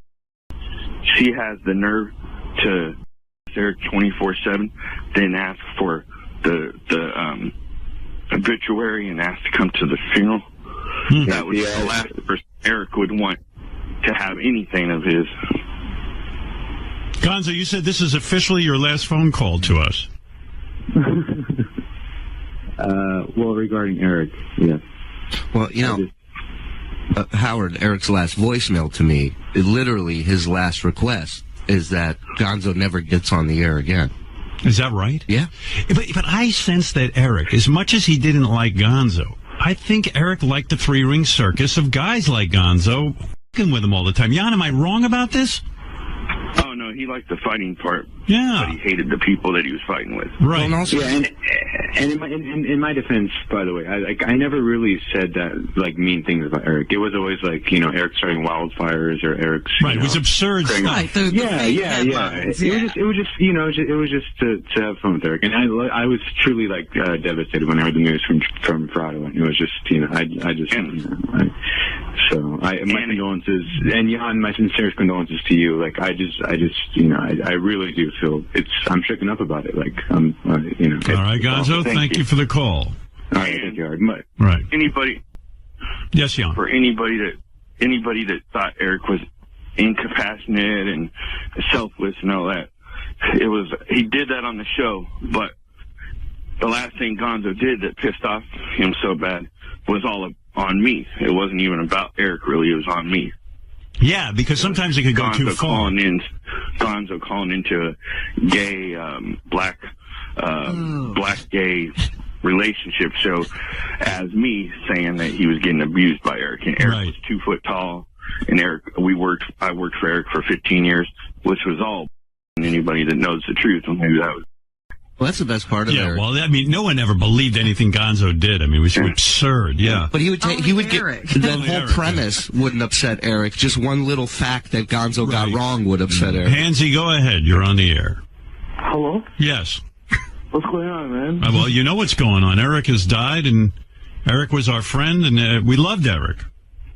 She has the nerve to Eric 24/7, then ask for the obituary and ask to come to the funeral. That was the last person Eric would want to have anything of his. Gonzo, you said this is officially your last phone call to us. Well, regarding Eric, yes. Well, Howard, Eric's last voicemail to me, literally his last request is that Gonzo never gets on the air again. Is that right? Yeah. But I sense that Eric, as much as he didn't like Gonzo, I think Eric liked the three-ring circus of guys like Gonzo f***ing with him all the time. Jan, am I wrong about this? Oh, no, he liked the fighting part. Yeah. But he hated the people that he was fighting with. Right. And also, and in my defense, by the way, I never really said that, mean things about Eric. It was always Eric starting wildfires or Eric's. Right, it was absurd stuff. Right, Yeah. It was just to have fun with Eric. And I was truly, devastated when I heard the news from Friday. It was just, my condolences, and Jan, my sincerest condolences to you. I really do feel I'm shaken up about it. All right, Gonzo, thank you for the call. All right, thank you, Howard. Right. Anybody? Yes, Jan. For anybody that thought Eric was incapacitated and selfless and all that, he did that on the show. But the last thing Gonzo did that pissed off him so bad was all on me. It wasn't even about Eric, really. It was on me. Yeah, because sometimes it could go too far. Gonzo calling into a gay, black gay relationship show as me saying that he was getting abused by Eric. And Eric was 2 foot tall. And I worked for Eric for 15 years, which was all anybody that knows the truth. And maybe that was. Well, that's the best part of it. Yeah, well, I mean, no one ever believed anything Gonzo did. I mean, it was absurd, yeah. But he would take, Eric. the whole premise wouldn't upset Eric. Just one little fact that Gonzo got wrong would upset Eric. Hansy, go ahead. You're on the air. Hello? Yes. What's going on, man? Well, you know what's going on. Eric has died, and Eric was our friend, and we loved Eric.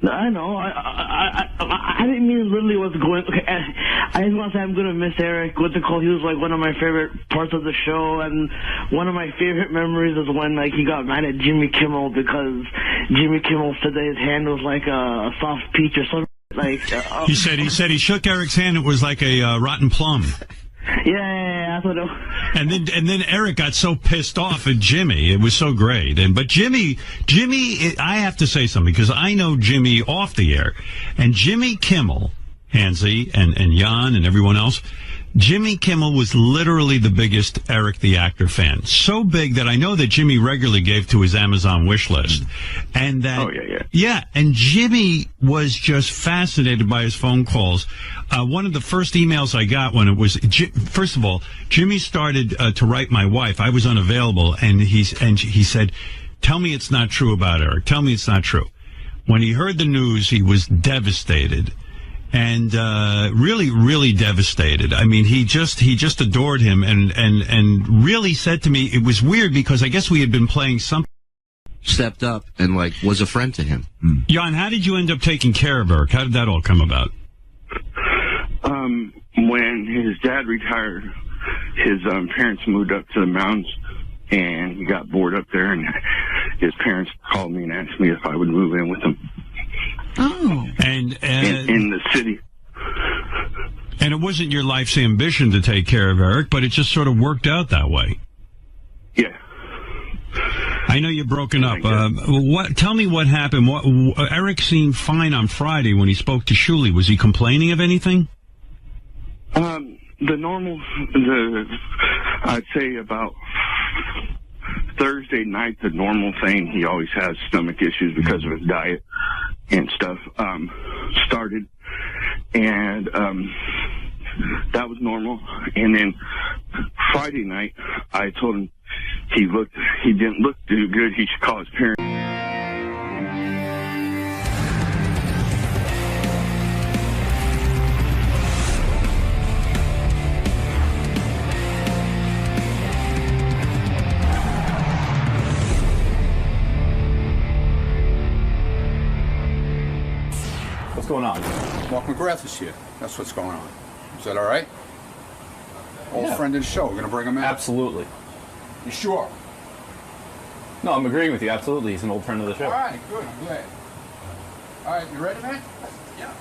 I know. I didn't mean literally what's going. Okay, I just want to say I'm gonna miss Eric. What's it called? He was like one of my favorite parts of the show, and one of my favorite memories is when like he got mad at Jimmy Kimmel because Jimmy Kimmel said that his hand was like a soft peach or something. Like he said he shook Eric's hand. It was like a rotten plum. Yeah, that's what. And then Eric got so pissed off at Jimmy. It was so great. But Jimmy, I have to say something because I know Jimmy off the air, and Jimmy Kimmel, Hansy, and Jan and everyone else. Jimmy Kimmel was literally the biggest Eric the Actor fan. So big that I know that Jimmy regularly gave to his Amazon wish list. And that, yeah, and Jimmy was just fascinated by his phone calls. One of the first emails I got when it was, first of all, Jimmy started to write my wife. I was unavailable, and he said, "Tell me it's not true about Eric. Tell me it's not true." When he heard the news, he was devastated. And really, really devastated. I mean, he just adored him, and really said to me, it was weird because I guess we had been playing something. Stepped up and like was a friend to him. Jan, how did you end up taking care of Eric? How did that all come about? When his dad retired, his parents moved up to the mountains, and he got bored up there, and his parents called me and asked me if I would move in with them. Oh. And in the city. And it wasn't your life's ambition to take care of Eric, but it just sort of worked out that way. Yeah. I know you're broken up. Tell me what happened. Eric seemed fine on Friday when he spoke to Shuli. Was he complaining of anything? I'd say about Thursday night, the normal thing, he always has stomach issues because of his diet and stuff, started. And that was normal. And then Friday night, I told him he didn't look too good. He should call his parents. What's going on? Mark McGrath is here. That's what's going on. Is that all right? Old friend of the show. We're going to bring him in. Absolutely. You sure? No, I'm agreeing with you. Absolutely. He's an old friend of the show. All right, good. I'm glad. All right, you ready, man? Yeah.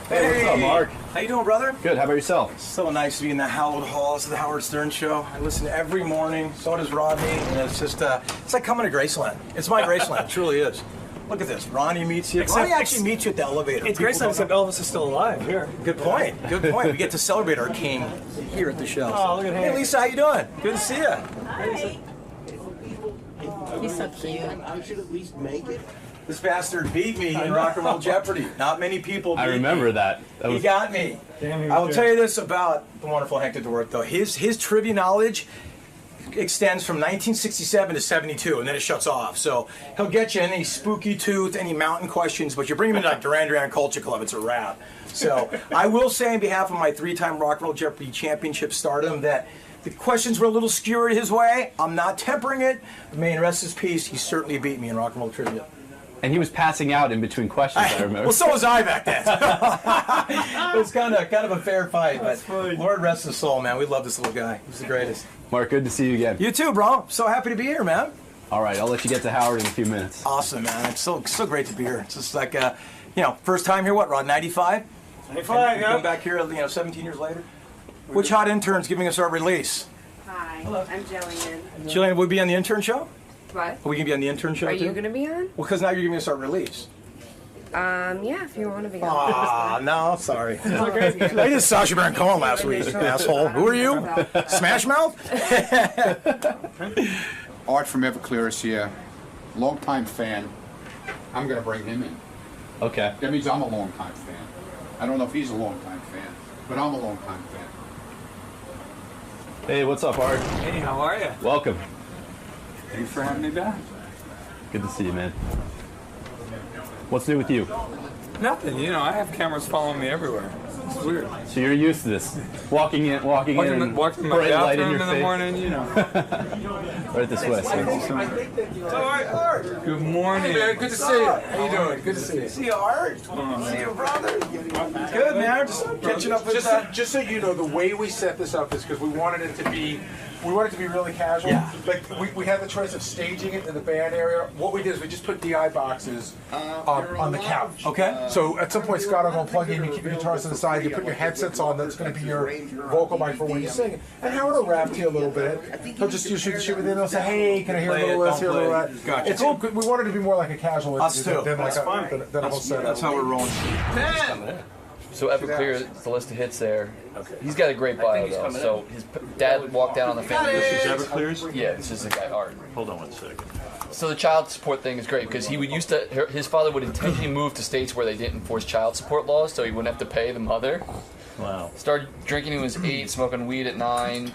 Hey, what's up, Mark? How you doing, brother? Good. How about yourself? It's so nice to be in the hallowed halls of the Howard Stern Show. I listen every morning. So does Rodney. And it's just, it's like coming to Graceland. It's my Graceland. It truly is. Look at this. Ronnie meets you. Ronnie actually meets you at the elevator. It's Graceland, except Elvis is still alive here. Good point. Good point. We get to celebrate our king here at the show. Oh, look at him. Hey, Lisa, how you doing? Good to see you. Hi. He's so cute. I should at least make it. This bastard beat me in Rock and Roll Jeopardy. Not many people beat I remember me. that. He got me. Damn, I will tell you this about the wonderful Hank DeDork, though. His trivia knowledge extends from 1967 to 72, and then it shuts off. So he'll get you any spooky tooth, any mountain questions, but you bring him into like Duran Duran Culture Club, it's a wrap. So I will say on behalf of my 3-time Rock and Roll Jeopardy championship stardom that the questions were a little skewered his way. I'm not tempering it. May he rest his peace. He certainly beat me in Rock and Roll Trivia. And he was passing out in between questions, I remember. Well, so was I back then. It was kind of a fair fight, but Lord rest his soul, man. We love this little guy. He's the greatest. Mark, good to see you again. You too, bro. So happy to be here, man. All right, I'll let you get to Howard in a few minutes. Awesome, man. It's so great to be here. It's just like, first time here, what, Rod, 95? 95, yeah. Come back here, 17 years later. Which hot intern's giving us our release? Hi, I'm Jillian. Jillian, will we be on the intern show? What? Are we going to be on the intern show, Are too? you going to be on? Well, because now you're giving us our release. Yeah, if you want to be on. Aw, no, sorry. Okay. I did Sacha Baron Cohen last week, asshole. Who are you? Smash Mouth? Art from Everclear is here. Long-time fan. I'm going to bring him in. Okay. That means I'm a long-time fan. I don't know if he's a long-time fan, but I'm a long-time fan. Hey, what's up, Art? Hey, how are you? Welcome. Thanks for having me back. Good to see you, man. What's new with you? Nothing. You know, I have cameras following me everywhere. It's weird. So you're used to this. Walking in, and Walking in my bright light in bathroom your in the face. morning, you know. Right this way. Good morning. Hey, man, good to see you. How you doing? Good to see you. See you, Art. See you, brother. Good, man. Just catching up with just so you know, the way we set this up is because we wanted it to be really casual. Yeah. Like we had the choice of staging it in the band area. What we did is we just put DI boxes on the couch. Okay. So at some point, Scott, I'm gonna plug in. You keep your guitars to the side. You put your headsets on. That's going to be your vocal mic for when you sing. And Howard will rap to you a little bit. He'll just shoot the shit with it. He'll say, "Hey, can I hear a little of this? Hear a little of that?" Gotcha. It's cool. We wanted to be more like a casual Us interview too. than like That's fine. than a whole setup. That's how we're rolling. So Everclear, the list of hits there. He's got a great bio though. So his dad walked down on the family. This is Everclear's? Yeah, this is the guy Art. Hold on one second. So the child support thing is great because he would used to. His father would intentionally move to states where they didn't enforce child support laws, so he wouldn't have to pay the mother. Wow. Started drinking when he was 8, smoking weed at 9,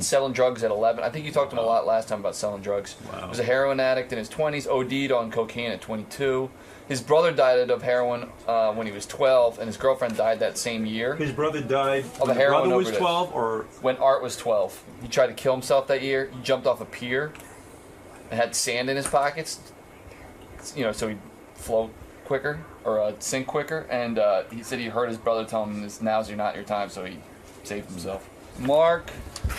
selling drugs at 11. I think you talked to him a lot last time about selling drugs. Wow. He was a heroin addict in his 20s, OD'd on cocaine at 22. His brother died of heroin when he was 12, and his girlfriend died that same year. His brother died of a when heroin brother was overdose. 12, or when Art was 12. He tried to kill himself that year. He jumped off a pier and had sand in his pockets, you know, so he'd float quicker or sink quicker. And he said he heard his brother tell him, "Now's not your time," so he saved himself. Mark,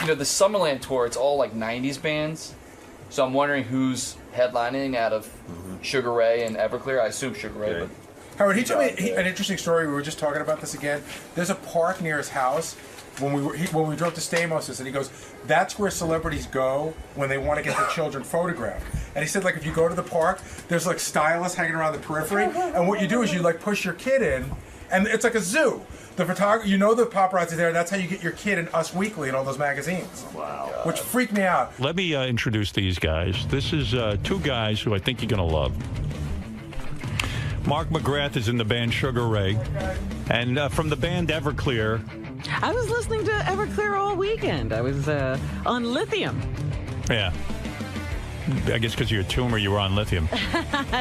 you know, the Summerland tour, it's all like 90s bands. So I'm wondering who's headlining out of Sugar Ray and Everclear. I assume Sugar Ray, but Howard, he told me an interesting story. We were just talking about this again. There's a park near his house. When we drove to Stamos, and he goes, "That's where celebrities go when they want to get their children photographed." And he said, like, if you go to the park, there's like stylists hanging around the periphery, and what you do is you like push your kid in, and it's like a zoo. The photographer, you know, the paparazzi there. That's how you get your kid in Us Weekly and all those magazines. Wow. Which freaked me out. Let me introduce these guys. This is two guys who I think you're going to love. Mark McGrath is in the band Sugar Ray, and from the band Everclear. I was listening to Everclear all weekend. I was on lithium. Yeah. I guess because you're a tumor, you were on lithium.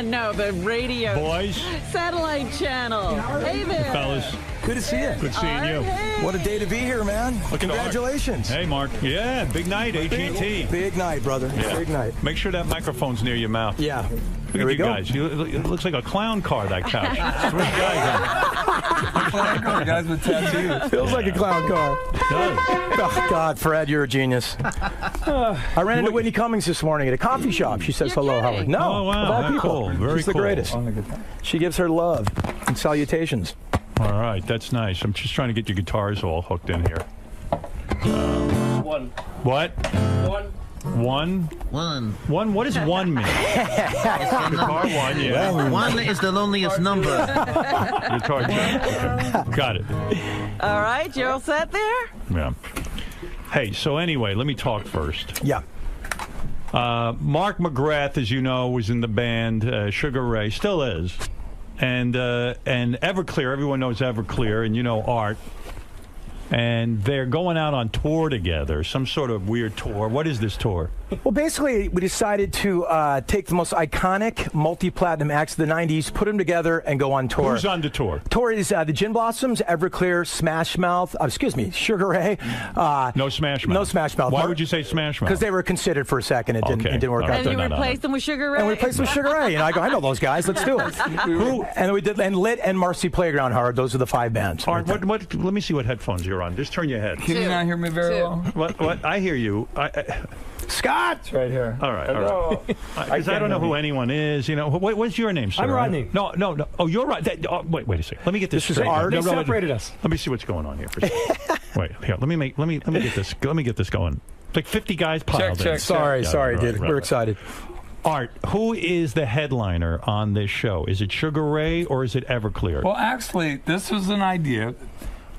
No, the radio. Boys. Satellite channel. Hey there. Fellas. Good to see you. Good seeing you. What a day to be here, man. Congratulations. Hey, Mark. Yeah, big night, AT&T. Big night, brother. Yeah. Big night. Make sure that microphone's near your mouth. Yeah. Look at you guys. It looks like a clown car, that couch. 3 guys. Clown car, guys with tattoos. Feels like a clown car. It does. Oh, God, Fred, you're a genius. I ran into Whitney Cummings this morning at a coffee shop. She says hello, Howard. No. Oh, wow. Of all people. Cool. Very She's the cool. greatest. She gives her love and salutations. All right, that's nice. I'm just trying to get your guitars all hooked in here. One. What? One. One? What does one mean? Guitar one, yeah. Well, 1 is the loneliest number. Guitar two. Okay. Got it. All right, you're all set there? Yeah. Hey, so anyway, let me talk first. Yeah. Mark McGrath, as you know, was in the band Sugar Ray, still is. And Everclear, everyone knows Everclear, and you know Art. And they're going out on tour together, some sort of weird tour. What is this tour? Well, basically, we decided to take the most iconic multi-platinum acts of the 90s, put them together, and go on tour. Who's on the tour? Tour is the Gin Blossoms, Everclear, Smash Mouth, Sugar Ray. No Smash Mouth. No Smash Mouth. Why would you say Smash Mouth? Because they were considered for a second. It didn't work out. And you replaced them with Sugar Ray? And we replaced them with Sugar Ray. And I go, I know those guys. Let's do it. And we did, and Lit and Marcy Playground Hard. Those are the 5 bands. Art, what, let me see what headphones you're on. Just turn your head. Can you not hear me very well? What? I hear you. Scott! It's right here. All right, all right. Because I don't know who anyone is. You know, what's your name, sir? I'm Rodney. No. Oh, you're right. Wait a second. Let me get this This straight. is Art. They separated us. Let me see what's going on here. For a second. Wait, here. Let me get this. Let me get this going. Like 50 guys piled in. Sorry, dude. We're excited. Art, who is the headliner on this show? Is it Sugar Ray or is it Everclear? Well, actually, this was an idea.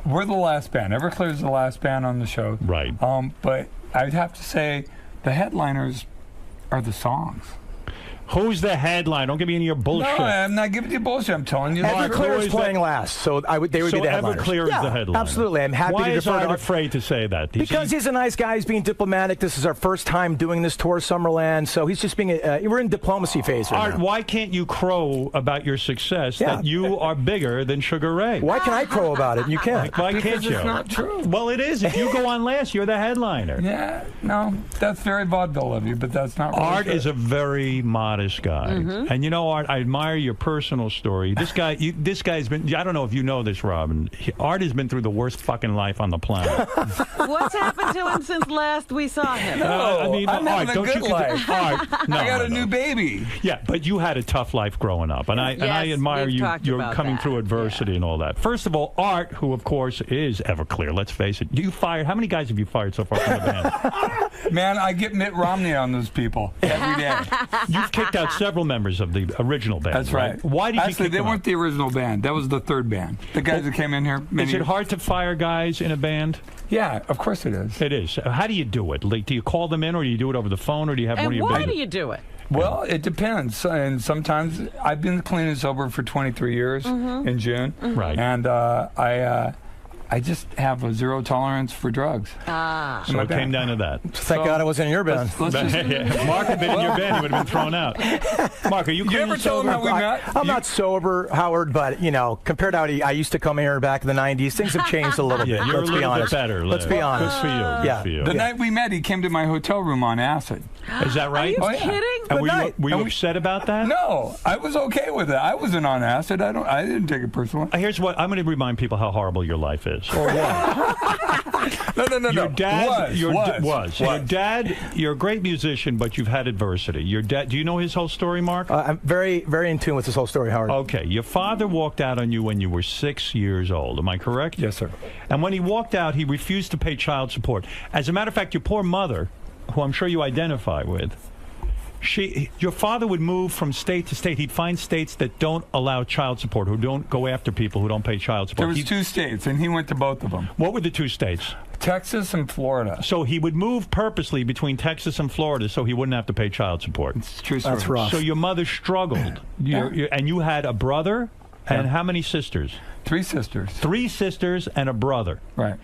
We're the last band. Everclear is the last band on the show. Right. But I'd have to say the headliners are the songs. Who's the headline? Don't give me any of your bullshit. No, I'm not giving you bullshit. I'm telling you. Everclear is playing last, so they would be the headliners. Everclear is the headliner. Absolutely. I'm happy Why to is defer Art to afraid to say that? Because he's a nice guy. He's being diplomatic. This is our first time doing this tour, Summerland, so he's just being we're in diplomacy phase right Art, now. why can't you crow about your success that you are bigger than Sugar Ray? Why can I crow about it? You can't. Why can't you? It's not true. Well, it is. If you go on last, you're the headliner. Yeah, no, that's very vaudeville of you, but that's not really Art true. is a very modest guy. And you know, Art, I admire your personal story. This guy's been, I don't know if you know this, Robin. Art has been through the worst fucking life on the planet. What's happened to him since last we saw him? I mean, I'm Art, having a don't good you life. Art, no, I got a no. new baby. Yeah, but you had a tough life growing up, and I admire we've you. talked You're about coming that. through adversity and all that. First of all, Art, who of course is Everclear. Let's face it. You fired. How many guys have you fired so far from the band? Man, I get Mitt Romney on those people every day. You've kicked out several members of the original band. That's right. Why did you Actually, kick they them weren't out? the original band. That was the third band. The guys that came in here. Is it hard to fire guys in a band? Yeah, of course it is. It is. How do you do it? Like, do you call them in, or do you do it over the phone, or do you have one of And your why bands? do you do it? Well, it depends. And sometimes I've been clean and sober for 23 years in June. Right. And I just have a zero tolerance for drugs. So it came down to that. Thank God I wasn't in your band. Let's just, If Mark had been in your band, he would have been thrown out. Mark, are you clean ever and tell him sober? how we met? I'm not sober, Howard, but, compared to how I used to come here back in the 90s, things have changed a little Yeah, bit. you're Let's a be little bit honest. better. Let's be honest. Good for you. Good Yeah. for you. The night we met, he came to my hotel room on acid. Is that right? Are you kidding? And Good were you upset about that? No, I was okay with it. I wasn't on acid. I didn't take it personally. Here's what I'm going to remind people how horrible your life is. Or No. Your dad Was. Your dad, you're a great musician, but you've had adversity. Your dad, do you know his whole story, Mark? I'm very, very in tune with this whole story, Howard. Okay, your father walked out on you when you were 6 years old. Am I correct? Yes, sir. And when he walked out, he refused to pay child support. As a matter of fact, your poor mother, who I'm sure you identify with, your father would move from state to state. He'd find states that don't allow child support, who don't go after people who don't pay child support. There was 2 states, and he went to both of them. What were the 2 states? Texas and Florida. So he would move purposely between Texas and Florida so he wouldn't have to pay child support. It's true story. That's rough. So your mother struggled. And you had a brother and how many sisters? 3 sisters. 3 sisters and a brother. Right.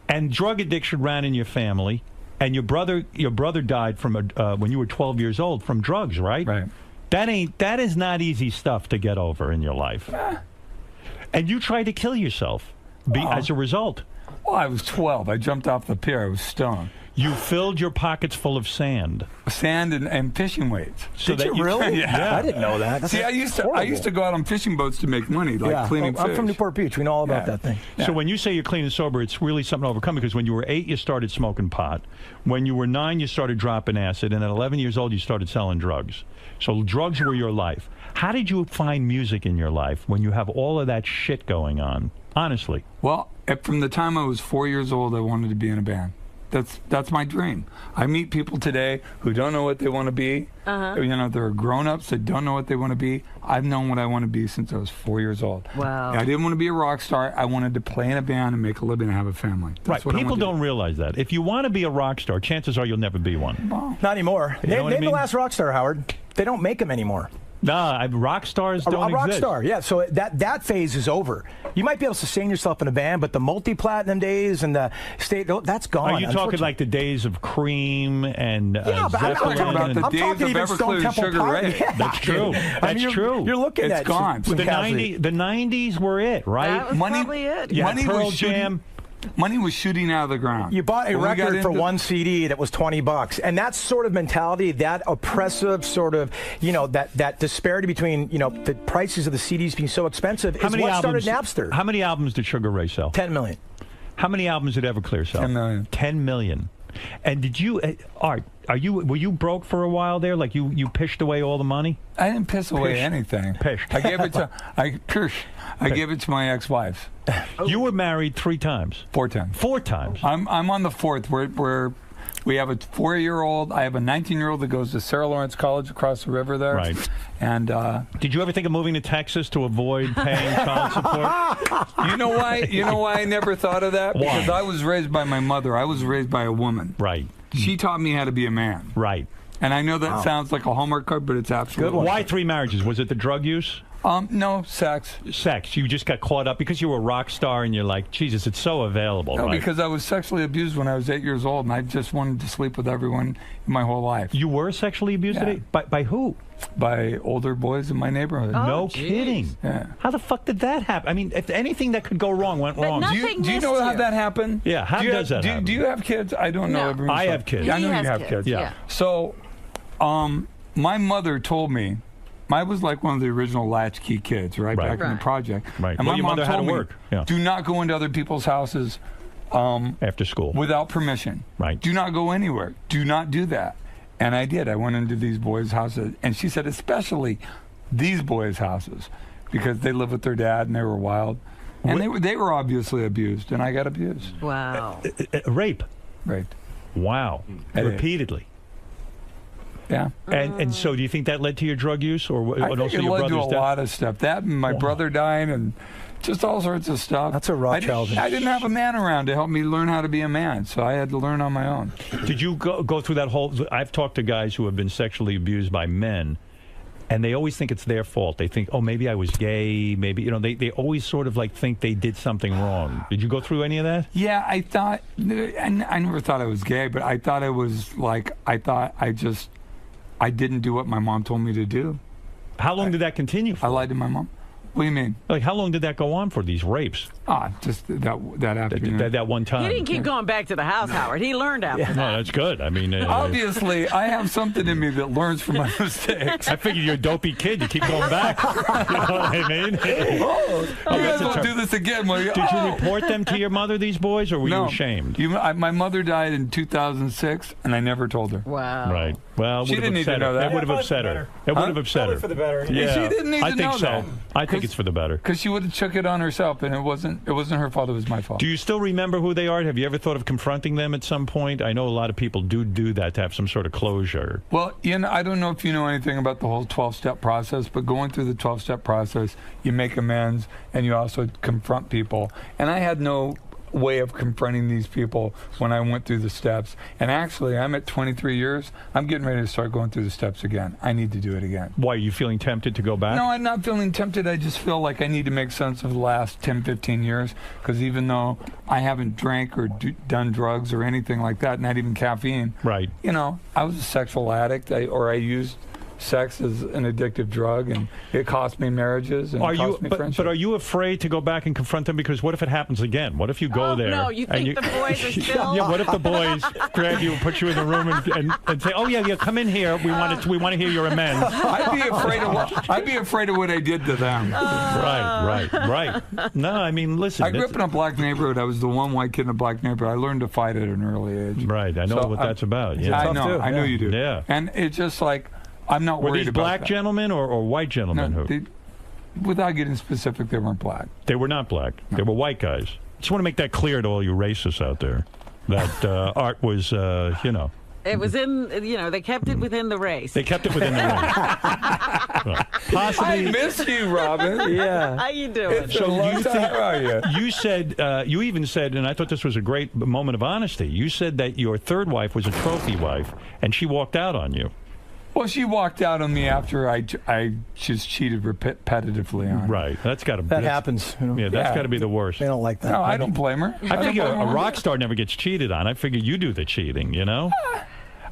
And drug addiction ran in your family. And your brother died from when you were 12 years old from drugs, right? Right. That is not easy stuff to get over in your life. And you tried to kill yourself as a result. Well, I was 12. I jumped off the pier. I was stoned. You filled your pockets full of sand. Sand and fishing weights. So Did that you really? Yeah. I didn't know that. That's See, I used to go out on fishing boats to make money, like cleaning fish. I'm from Newport Beach. We know all about that thing. So when you say you're clean and sober, it's really something to overcome, because when you were 8, you started smoking pot. When you were 9, you started dropping acid. And at 11 years old, you started selling drugs. So drugs were your life. How did you find music in your life when you have all of that shit going on? Honestly. Well, from the time I was 4 years old, I wanted to be in a band. That's my dream. I meet people today who don't know what they want to be. There are grown-ups that don't know what they want to be. I've known what I want to be since I was 4 years old. Wow. I didn't want to be a rock star. I wanted to play in a band and make a living and have a family. That's Right. People don't realize that. If you want to be a rock star, chances are you'll never be one. Not anymore. You know what I Name mean? the last rock star, Howard. They don't make them anymore. Nah, rock stars don't A rock exist. star, yeah. So that phase is over. You might be able to sustain yourself in a band, but the multi-platinum days and the state, that's gone. Are you talking like the days of Cream and Yeah, but I'm Zeppelin? talking about the I'm days talking of even Stone Everclear Temple Sugar Pilots. Ray. Yeah, That's true. dude. True. You're looking It's at gone. The 90s were it, right? That was probably it. Yeah, Money Pearl was shooting- Jam. Money was shooting out of the ground. You bought a When we got record for into- one CD that was $20, and that sort of mentality, that oppressive sort of, that disparity between, the prices of the CDs being so expensive is what started Napster. How many albums did Sugar Ray sell? 10 million. How many albums did Everclear sell? 10 million. 10 million. And did you, Art? Were you broke for a while there? Like you pished away all the money? I didn't piss away anything. Pished. I gave it to I gave it to my ex-wife. You were married 3 times. 4 times. 4 times. I'm on the 4th. We have a 4-year-old. I have a 19-year-old that goes to Sarah Lawrence College across the river there. Right. And did you ever think of moving to Texas to avoid paying child support? You know why I never thought of that? Why? Because I was raised by my mother. I was raised by a woman. Right. She taught me how to be a man. Right. And I know that sounds like a Hallmark card, but it's absolutely Good. Why 3 marriages? Was it the drug use? No, sex. Sex. You just got caught up because you were a rock star and you're like, Jesus, it's so available. No, right? because I was sexually abused when I was 8 years old, and I just wanted to sleep with everyone my whole life. You were sexually abused at 8? By who? By older boys in my neighborhood. No kidding. Yeah. How the fuck did that happen? I mean, if anything that could go wrong went wrong. Do you know how that happened? Yeah, how does that happen? Do you have kids? I don't know. No. I have kids. I know you have kids. Yeah. So, my mother told me, I was like one of the original latchkey kids, right? Back in the project. Right. And Well, my your mom mother had told to me, work. Yeah. do not go into other people's houses after school without permission. Right. Do not go anywhere. Do not do that. And I did. I went into these boys' houses, and she said, especially these boys' houses, because they lived with their dad and they were wild, and they were obviously abused, and I got abused. Wow. Rape. Right. Wow. At Repeatedly. Yeah. And so, do you think that led to your drug use, or I think also it your led to brother's a death? lot of stuff. That and my brother dying, and just all sorts of stuff. That's a rough childhood. I didn't have a man around to help me learn how to be a man, so I had to learn on my own. Did you go through that whole? I've talked to guys who have been sexually abused by men, and they always think it's their fault. They think, oh, maybe I was gay. Maybe they always sort of like think they did something wrong. Did you go through any of that? Yeah, I thought. I never thought I was gay, but I thought it was like I didn't do what my mom told me to do. How long did that continue for? I lied to my mom. What do you mean? Like, how long did that go on for, these rapes? Just that afternoon. That one time. He didn't keep going back to the house, Howard. He learned after that. No, that's good. I mean, obviously, I have something in me that learns from my mistakes. I figured you're a dopey kid. You keep going back. You know what I mean? You guys won't do this again, will you? Did you report them to your mother, these boys, or were you ashamed? My mother died in 2006, and I never told her. Wow. Right. Well, she didn't need to know that. It would have upset her. It would have upset her. For the better. Yeah. She didn't need to know that. I think it's for the better. Because she would have took it on herself, and it wasn't her fault. It was my fault. Do you still remember who they are? Have you ever thought of confronting them at some point? I know a lot of people do that to have some sort of closure. Well, I don't know if you know anything about the whole 12-step process, but going through the 12-step process, you make amends, and you also confront people. And I had no way of confronting these people when I went through the steps. And actually, I'm at 23 years. I'm getting ready to start going through the steps again. I need to do it again. Why, are you feeling tempted to go back? No, I'm not feeling tempted. I just feel like I need to make sense of the last 10, 15 years, because even though I haven't drank or done drugs or anything like that, not even caffeine, right? I was a sexual addict, I used sex is an addictive drug, and it cost me marriages and cost me friendships. But are you afraid to go back and confront them? Because what if it happens again? What if you go there? No, you think the boys are still? Yeah, what if the boys grab you and put you in the room and say, "Oh yeah, come in here. We want to hear your amends." I'd be afraid of what I did to them. Right. No, I mean, listen. I grew up in a black neighborhood. I was the one white kid in a black neighborhood. I learned to fight at an early age. Right. I know what that's about. Yeah. I know. I know you do. Yeah. And it's just like, I'm not worried about that. Were these black gentlemen or white gentlemen? No, without getting specific, they weren't black. They were not black. No. They were white guys. Just want to make that clear to all you racists out there. That art was, It was in, they kept it within the race. They kept it within the race. Well, possibly. I miss you, Robin. Yeah. How you doing? It's a long time. How are you? You said, you even said, and I thought this was a great moment of honesty. You said that your third wife was a trophy wife, and she walked out on you. Well, she walked out on me after I just cheated repetitively on her. Right. That happens. Yeah, that's got to be the worst. They don't like that. No, I don't blame her. I figure a rock star never gets cheated on. I figure you do the cheating,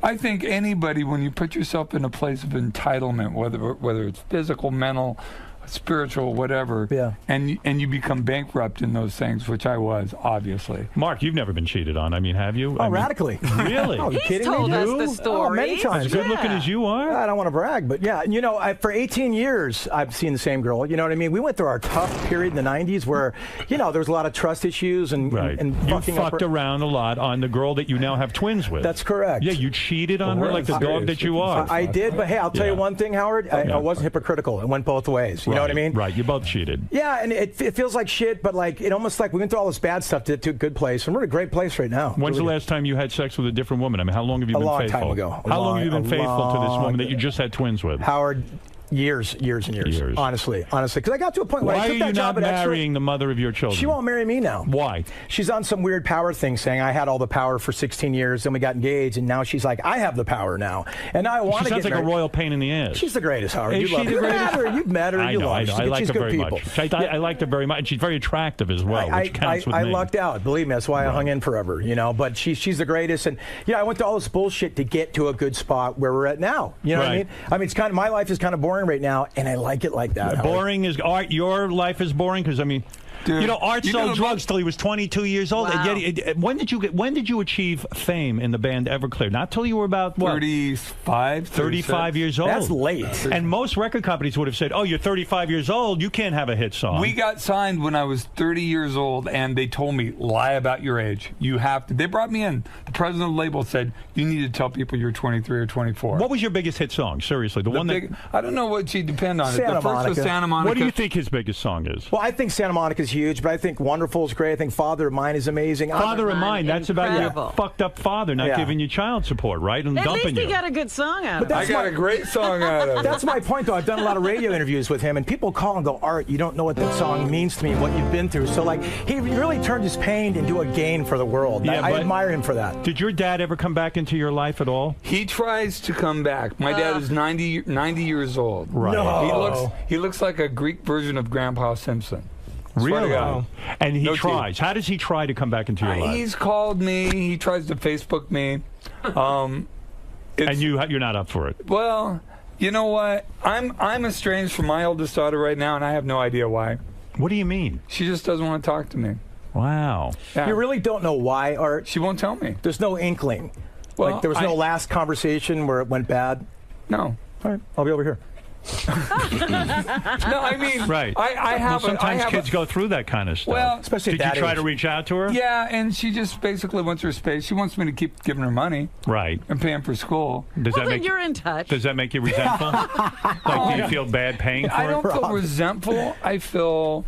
I think anybody, when you put yourself in a place of entitlement, whether it's physical, mental, spiritual, whatever, and you become bankrupt in those things, which I was, obviously. Mark, you've never been cheated on. I mean, have you? Radically. Really? Oh, you kidding told me? us the story. Many times. As good looking as you are? I don't want to brag, but yeah, for 18 years, I've seen the same girl. You know what I mean? We went through our tough period in the 90s where, there was a lot of trust issues and you fucked around a lot on the girl that you now have twins with. That's correct. Yeah, you cheated on her like the dog that you are. I did, but hey, I'll tell you one thing, Howard. I wasn't hypocritical. It went both ways. You know what I mean? Right. You both cheated. Yeah, and it feels like shit, but it almost like we went through all this bad stuff to a good place, and we're in a great place right now. When's the last time you had sex with a different woman? I mean, how long have you been faithful? A long time ago. How long have you been faithful to this woman that you just had twins with? Howard, Years and years. Honestly. Because I got to a point where Why I are took you that job not at Extra. marrying the mother of your children? She won't marry me now. Why? She's on some weird power thing saying I had all the power for 16 years, then we got engaged, and now she's like, I have the power now. And I want to She get sounds like married. a royal pain in the ass. She's the greatest, Howard. Is You love she the greatest? You've met her. I You know, love I her. know. I like She's her good very people. much. I like her very much, and she's very attractive as well, which counts with I me. lucked out. Believe me, that's why I hung in forever. But she's the greatest. And I went to all this bullshit to get to a good spot where we're at now. You know what I mean? I mean, it's kind of, my life is kind of boring right now, and I like it like that. Boring is Art. Your life is boring because I mean. Dude, Art sold drugs till he was 22 years old. Wow. And yet, when did you achieve fame in the band Everclear? Not till you were about what? 35 years old. That's late. And most record companies would have said, "Oh, you're 35 years old. You can't have a hit song." We got signed when I was 30 years old, and they told me, lie about your age. You have to. They brought me in. The president of the label said, you need to tell people you're 23 or 24. What was your biggest hit song? Seriously, the one that... I don't know what you depend on. Santa the first Monica. was Santa Monica. What do you think his biggest song is? Well, I think Santa Monica is huge, but I think Wonderful is great. I think Father of Mine is amazing. Father of Mine, that's about your fucked up father not giving you child support, right? And At dumping least he you. got a good song out of it. I got a great song out of it. That's my point, though. I've done a lot of radio interviews with him, and people call and go, Art, you don't know what that song means to me, what you've been through. So, like, he really turned his pain into a gain for the world. Yeah, I admire him for that. Did your dad ever come back into your life at all? He tries to come back. My dad is 90 years old. Right. No. He looks like a Greek version of Grandpa Simpson. Swear to Really? God. And he No tries. How does he try to come back into your life? He's called me. He tries to Facebook me. And you're not up for it. Well, you know what? I'm estranged from my oldest daughter right now, and I have no idea why. What do you mean? She just doesn't want to talk to me. Wow. Yeah. You really don't know why, Art? She won't tell me. There's no inkling. Well, like, there was no last conversation where it went bad? No. All right, I'll be over here. No, I mean, right. I have. Sometimes kids go through that kind of stuff. Well, especially did you try to reach out to her? Yeah, and she just basically wants her space. She wants me to keep giving her money, right, and paying for school. Does that then make you're in touch. Does that make you resentful? Like, do you feel bad paying for I don't it? feel resentful. I feel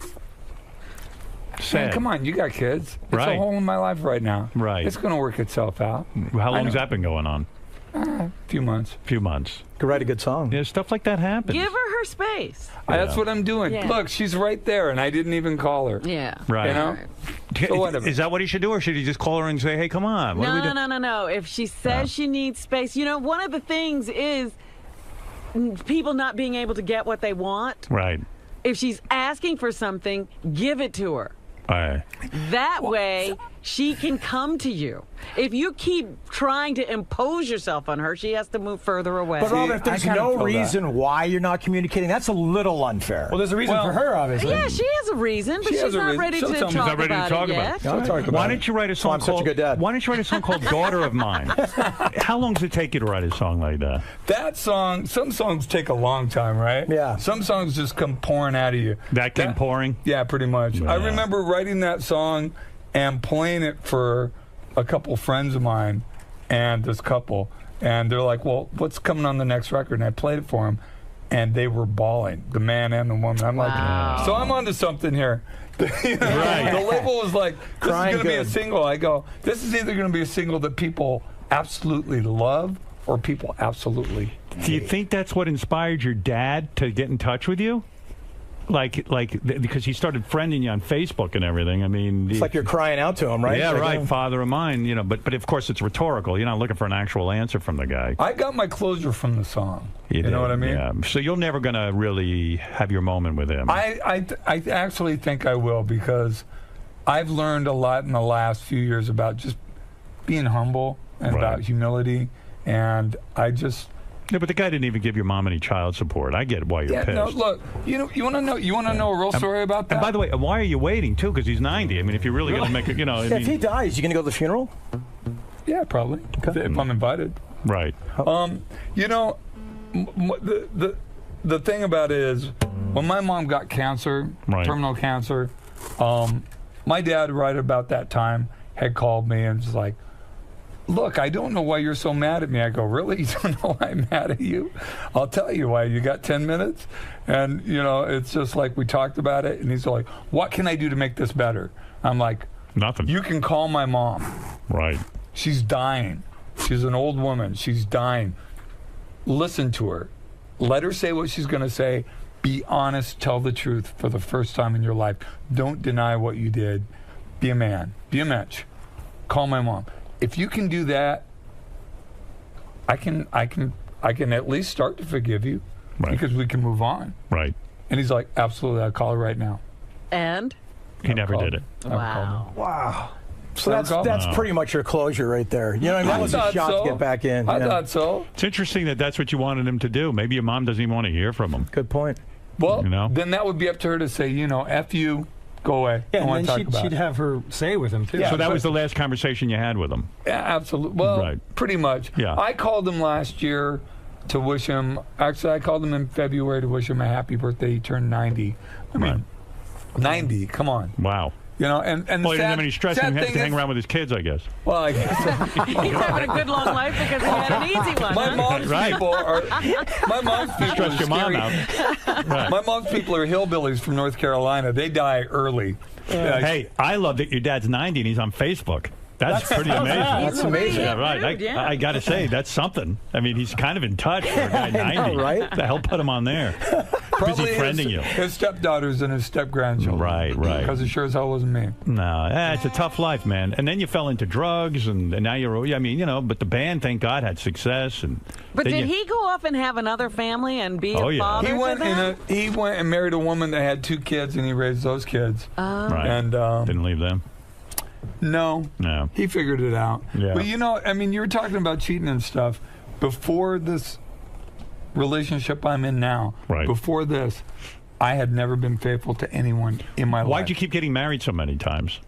sad. Man, come on, you got kids. It's Right. a hole in my life right now. Right. It's going to work itself out. How long's that been going on? A few months. Few months. Could write a good song. Yeah, stuff like that happens. Give her space. That's what I'm doing. Yeah. Look, she's right there, and I didn't even call her. Yeah. Right. You know? So whatever. Is that what he should do, or should he just call her and say, "Hey, come on"? What do we do? No. If she says she needs space, one of the things is people not being able to get what they want. Right. If she's asking for something, give it to her. All right. That way, she can come to you. If you keep trying to impose yourself on her, she has to move further away. But Robin, if there's no reason why you're not communicating, that's a little unfair. Well, there's a reason for her, obviously. Yeah, she has a reason, but she's not ready to talk about it yet. Why don't you write a song called? Why don't you write a song called "Daughter of Mine"? How long does it take you to write a song like that? That song, some songs take a long time, right? Yeah. Some songs just come pouring out of you. That came pouring? Yeah, pretty much. Yeah. I remember writing that song and playing it for a couple friends of mine and this couple. And they're like, well, what's coming on the next record? And I played it for them, and they were bawling, the man and the woman. I'm like, so I'm onto something here. Right. The label was like, this Crying is going to be a good. single. I go, this is either going to be a single that people absolutely love or people absolutely hate. Do you think that's what inspired your dad to get in touch with you? Because he started friending you on Facebook and everything. I mean, It's like you're crying out to him, right? Yeah, Like, right. Father of mine, but of course it's rhetorical. You're not looking for an actual answer from the guy. I got my closure from the song. You know what I mean? Yeah. So you're never gonna really have your moment with him. I actually think I will, because I've learned a lot in the last few years about just being humble and about humility, and I just. Yeah, but the guy didn't even give your mom any child support. I get why you're pissed. No, look, you want to know a real story about that? And by the way, why are you waiting too? Because he's 90. I mean, if you're really going to make it, if he dies, you going to go to the funeral? Yeah, probably. If I'm invited. Right. The thing about it is, when my mom got cancer, terminal cancer, my dad right about that time had called me and was like, look, I don't know why you're so mad at me. I go, really? You don't know why I'm mad at you? I'll tell you why. You got 10 minutes? And, it's just like we talked about it. And he's like, what can I do to make this better? I'm like, nothing. You can call my mom. Right. She's dying. She's an old woman. She's dying. Listen to her. Let her say what she's going to say. Be honest. Tell the truth for the first time in your life. Don't deny what you did. Be a man. Be a mensch. Call my mom. If you can do that, I can at least start to forgive you because we can move on. Right. And he's like, absolutely, I'll call her right now. And? He never did it. Wow. Wow. So that's pretty much your closure right there. You know, what I mean? That was a shot to get back in. I thought so. It's interesting that that's what you wanted him to do. Maybe your mom doesn't even want to hear from him. Good point. Well, then that would be up to her to say, F you, go away. Yeah, and then she'd have her say with him, too. Yeah, so that was the last conversation you had with him? Yeah, absolutely. Well, pretty much. Yeah. I called him last year to wish him, actually, I called him in February to wish him a happy birthday. He turned 90. I mean, 90, come on. Wow. And well, he didn't have any stress and he had to hang around with his kids, I guess. Well, I guess He's having a good long life because he had an easy one. My mom's people are. My mom's people stress your mom out. My mom's people are hillbillies from North Carolina. They die early. Hey, I love that your dad's 90 and he's on Facebook. That's pretty amazing. That's amazing. Yeah, right. I got to say, that's something. I mean, he's kind of in touch for a guy 90. know, right? The hell put him on there? Probably busy friending you. His stepdaughters and his step-grandchildren. Right. Because it sure as hell wasn't me. No, it's a tough life, man. And then you fell into drugs, and now you're, I mean, but the band, thank God, had success. But did he go off and have another family and be a father he went to them? He went and married a woman that had 2 kids, and he raised those kids. Right. And didn't leave them. No. He figured it out. Yeah. But I mean, you were talking about cheating and stuff. Before this relationship I'm in now, before this, I had never been faithful to anyone in my life. Why'd you keep getting married so many times?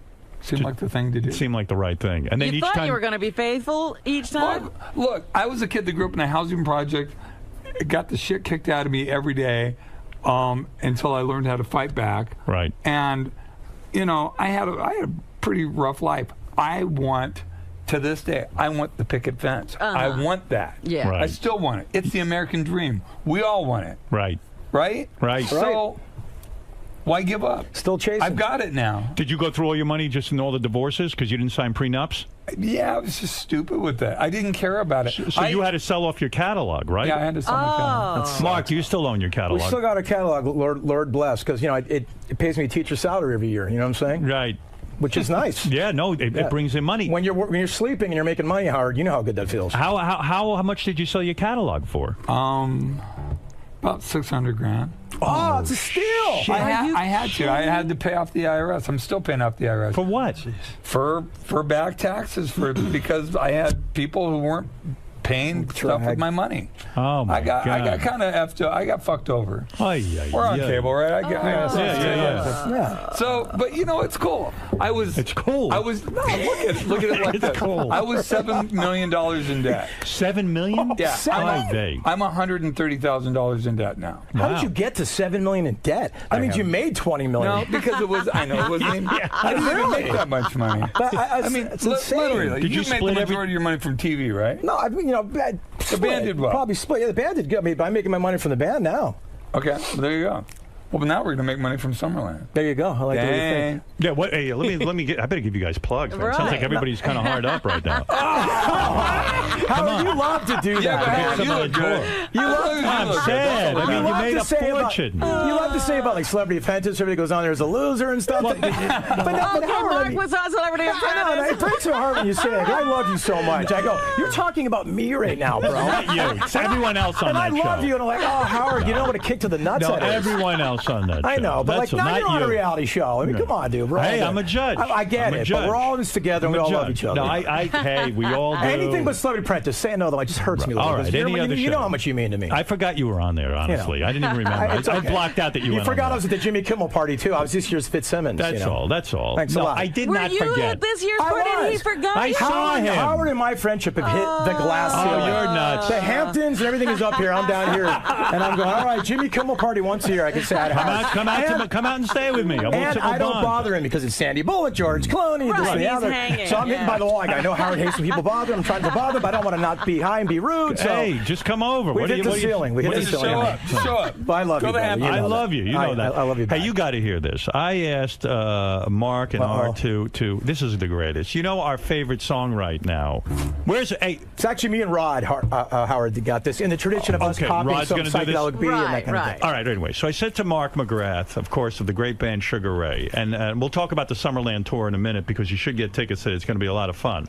Seemed like the thing to do. It seemed like the right thing. And then you thought you were going to be faithful each time? Look, I was a kid that grew up in a housing project, got the shit kicked out of me every day until I learned how to fight back. Right. And, I had a pretty rough life. To this day, I want the picket fence. I want that. Yeah. I still want it. It's the American dream. We all want it. Right. Right? Right. So, why give up? Still chasing. I've got it now. Did you go through all your money just in all the divorces because you didn't sign prenups? Yeah, I was just stupid with that. I didn't care about it. So you had to sell off your catalog, right? Yeah, I had to sell my catalog. Mark, you still own your catalog. We still got a catalog, Lord bless, because, it pays me a teacher's salary every year. You know what I'm saying? Right. Which is nice. Yeah, no, it brings in money. When you're sleeping and you're making money, Howard, you know how good that feels. How much did you sell your catalog for? About $600,000. Oh, it's a steal! I had to pay off the IRS. I'm still paying off the IRS. For what? For back taxes because I had people who weren't paying stuff with my money. Oh my God! I got kind of effed up. I got fucked over. We're on cable, right? Yeah. So, but it's cool. It's cool. I was look at it like it's this. Cool. I was $7 million in debt. $7 million? Yeah. I'm $130,000 in debt now. How did you get to $7 million in debt? That means you made $20 million. No, because it was. I know it wasn't. I didn't even make that much money. But I mean, it's insane. Literally, did you made split the majority of your money from TV, right? No, I mean, the band did well. Probably split. Yeah, the band did good. I mean, I'm making my money from the band now. Okay, well, there you go. Well, but now we're going to make money from Summerland. There you go. I like what you think. Yeah, hey, let me get. I better give you guys plugs. Man. It sounds like everybody's kind of hard up right now. Howard, you love to do that. Yeah, you look good. I'm sad. I mean, you made a fortune. You love to say about like Celebrity Apprentice. Everybody goes on there as a loser and stuff. But Mark was on Celebrity Apprentice. It breaks my heart when you say that. I love you so much. I go, you're talking about me right now, bro. Not you. It's everyone else on that show. And I love you, and I'm like, oh, Howard, you know what a kick to the nuts that is. Everyone else on that show. I know, but now you're on a reality show. I mean, come on, dude. Hey, I'm a judge. I get it, but we're all in this together, and we all love each other. No, hey, we all do. Anything but Celebrity Apprentice. Saying no, though, it just hurts me a little bit. All right, any other show. You know how much you mean to me. I forgot you were on there, honestly. I didn't even remember. I blocked out that you were on. You forgot I was at the Jimmy Kimmel party, too. I was this year's Fitzsimmons. That's all. Thanks a lot. I did not forget. Were you at this year's party and he forgot? I saw him. Howard and my friendship have hit the glass ceiling. Oh, you're nuts. The Hamptons and everything is up here. I'm down here. And I'm going, all right, Jimmy Kimmel party once a year. I can say hi to Come out and stay with me. And I don't bother him because it's Sandy Bullock, George Clooney, this and the other. So I'm hitting by the wall. I know Howard hates when people bother him. I'm trying to bother, but I don't want to not be high and be rude. So hey, just come over. We hit the ceiling. We hit the ceiling. Show up. I love you. I love you. You know that. I love you. Hey, you got to hear this. I asked Mark and Art to. This is the greatest. You know our favorite song right now. Where's it? Hey, it's actually me and Rod Howard that got this in the tradition of us copying some psychedelic B and that kind of thing. All right. Anyway, so I said to Mark McGrath, of course, of the great band Sugar Ray, and we'll talk about the Summerland tour in a minute because you should get tickets. It's going to be a lot of fun.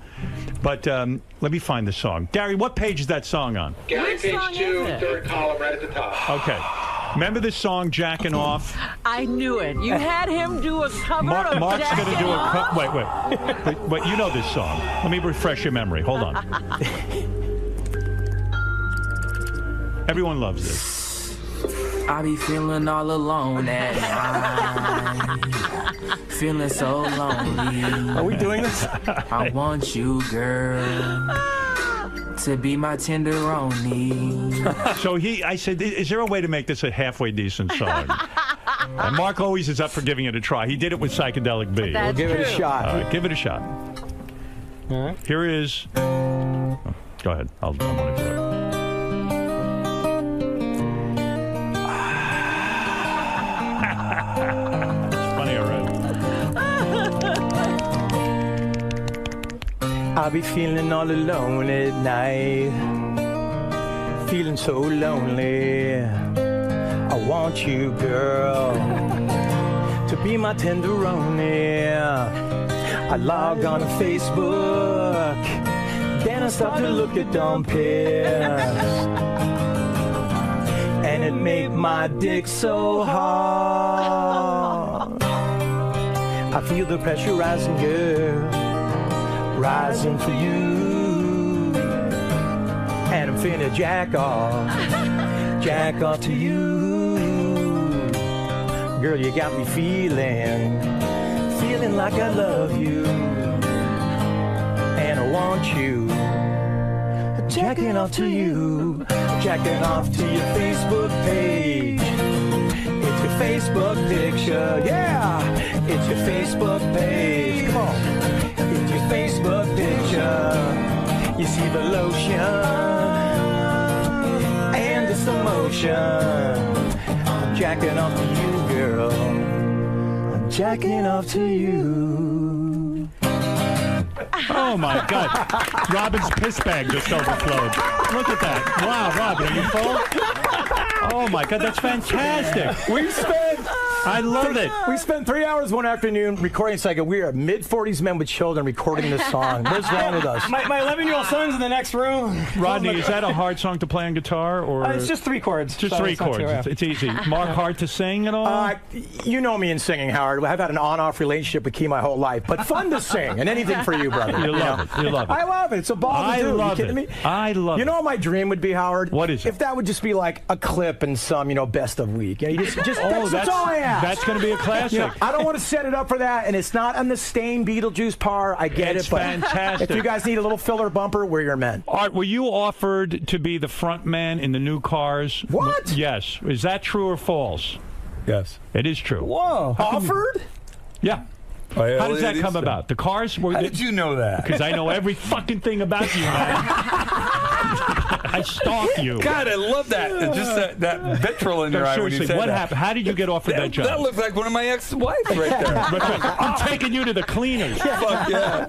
But let me find the song. Gary, what page is that song on? Gary, page 2, third column, right at the top. Okay. Remember this song, Jackin' Off? I knew it. You had him do a cover of Mark's going to do a Off? Wait, you know this song. Let me refresh your memory. Hold on. Everyone loves this. I be feeling all alone at night, feeling so lonely. Are we doing this? I want you, girl, to be my tenderoni. So I said, is there a way to make this a halfway decent song? And Mark always is up for giving it a try. He did it with Psychedelic B. We'll give it a shot. All right, give it a shot. All right. Here is. Oh, go ahead. I want to do it. I'll be feeling all alone at night, feeling so lonely. I want you, girl, to be my tenderoni. I log on to Facebook, then I start to look at dumb pics, and it made my dick so hard. I feel the pressure rising, girl, rising for you, and I'm finna jack off to you. Girl, you got me feeling like I love you, and I want you, jacking off to you, jacking off to your Facebook page. It's your Facebook picture, yeah, it's your Facebook page, come on. It's your Facebook picture. You see the lotion and this emotion. I'm jacking off to you, girl. I'm jacking off to you. Oh my God! Robin's piss bag just overflowed. Look at that! Wow, Robin, are you full? Oh my God, that's fantastic. I love it. We spent 3 hours one afternoon recording Psycho. We are mid-40s men with children recording this song. What's wrong with us? My 11-year-old son's in the next room. Rodney, is that a hard song to play on guitar? Or it's just 3 chords. Just 3 chords. It's easy. Mark, hard to sing at all? You know me in singing, Howard. I've had an on-off relationship with Key my whole life, but fun to sing, and anything for you, brother. You love it. You love it. I love it. It's a ball to do. I love you kidding it. me? I love it. You know what my dream would be, Howard? What is it? If that would just be like a clip and some, best of week. That's all I ask. That's going to be a classic. I don't want to set it up for that, and it's not on the Stain Beetlejuice par. I get It's it, but fantastic. if you guys need a little filler bumper, we're your men. Art, were you offered to be the front man in the new cars? What? Yes. Is that true or false? Yes. It is true. Whoa. Offered? Yeah. How does that come about? The cars were. How did you know that? Because I know every fucking thing about you, man. I stalk you. God, I love that. Just that vitriol in your eye when you Seriously, say what that. happened? How did you get offered that job? That looks like one of my ex-wives right there. I'm taking you to the cleaners. Fuck yeah.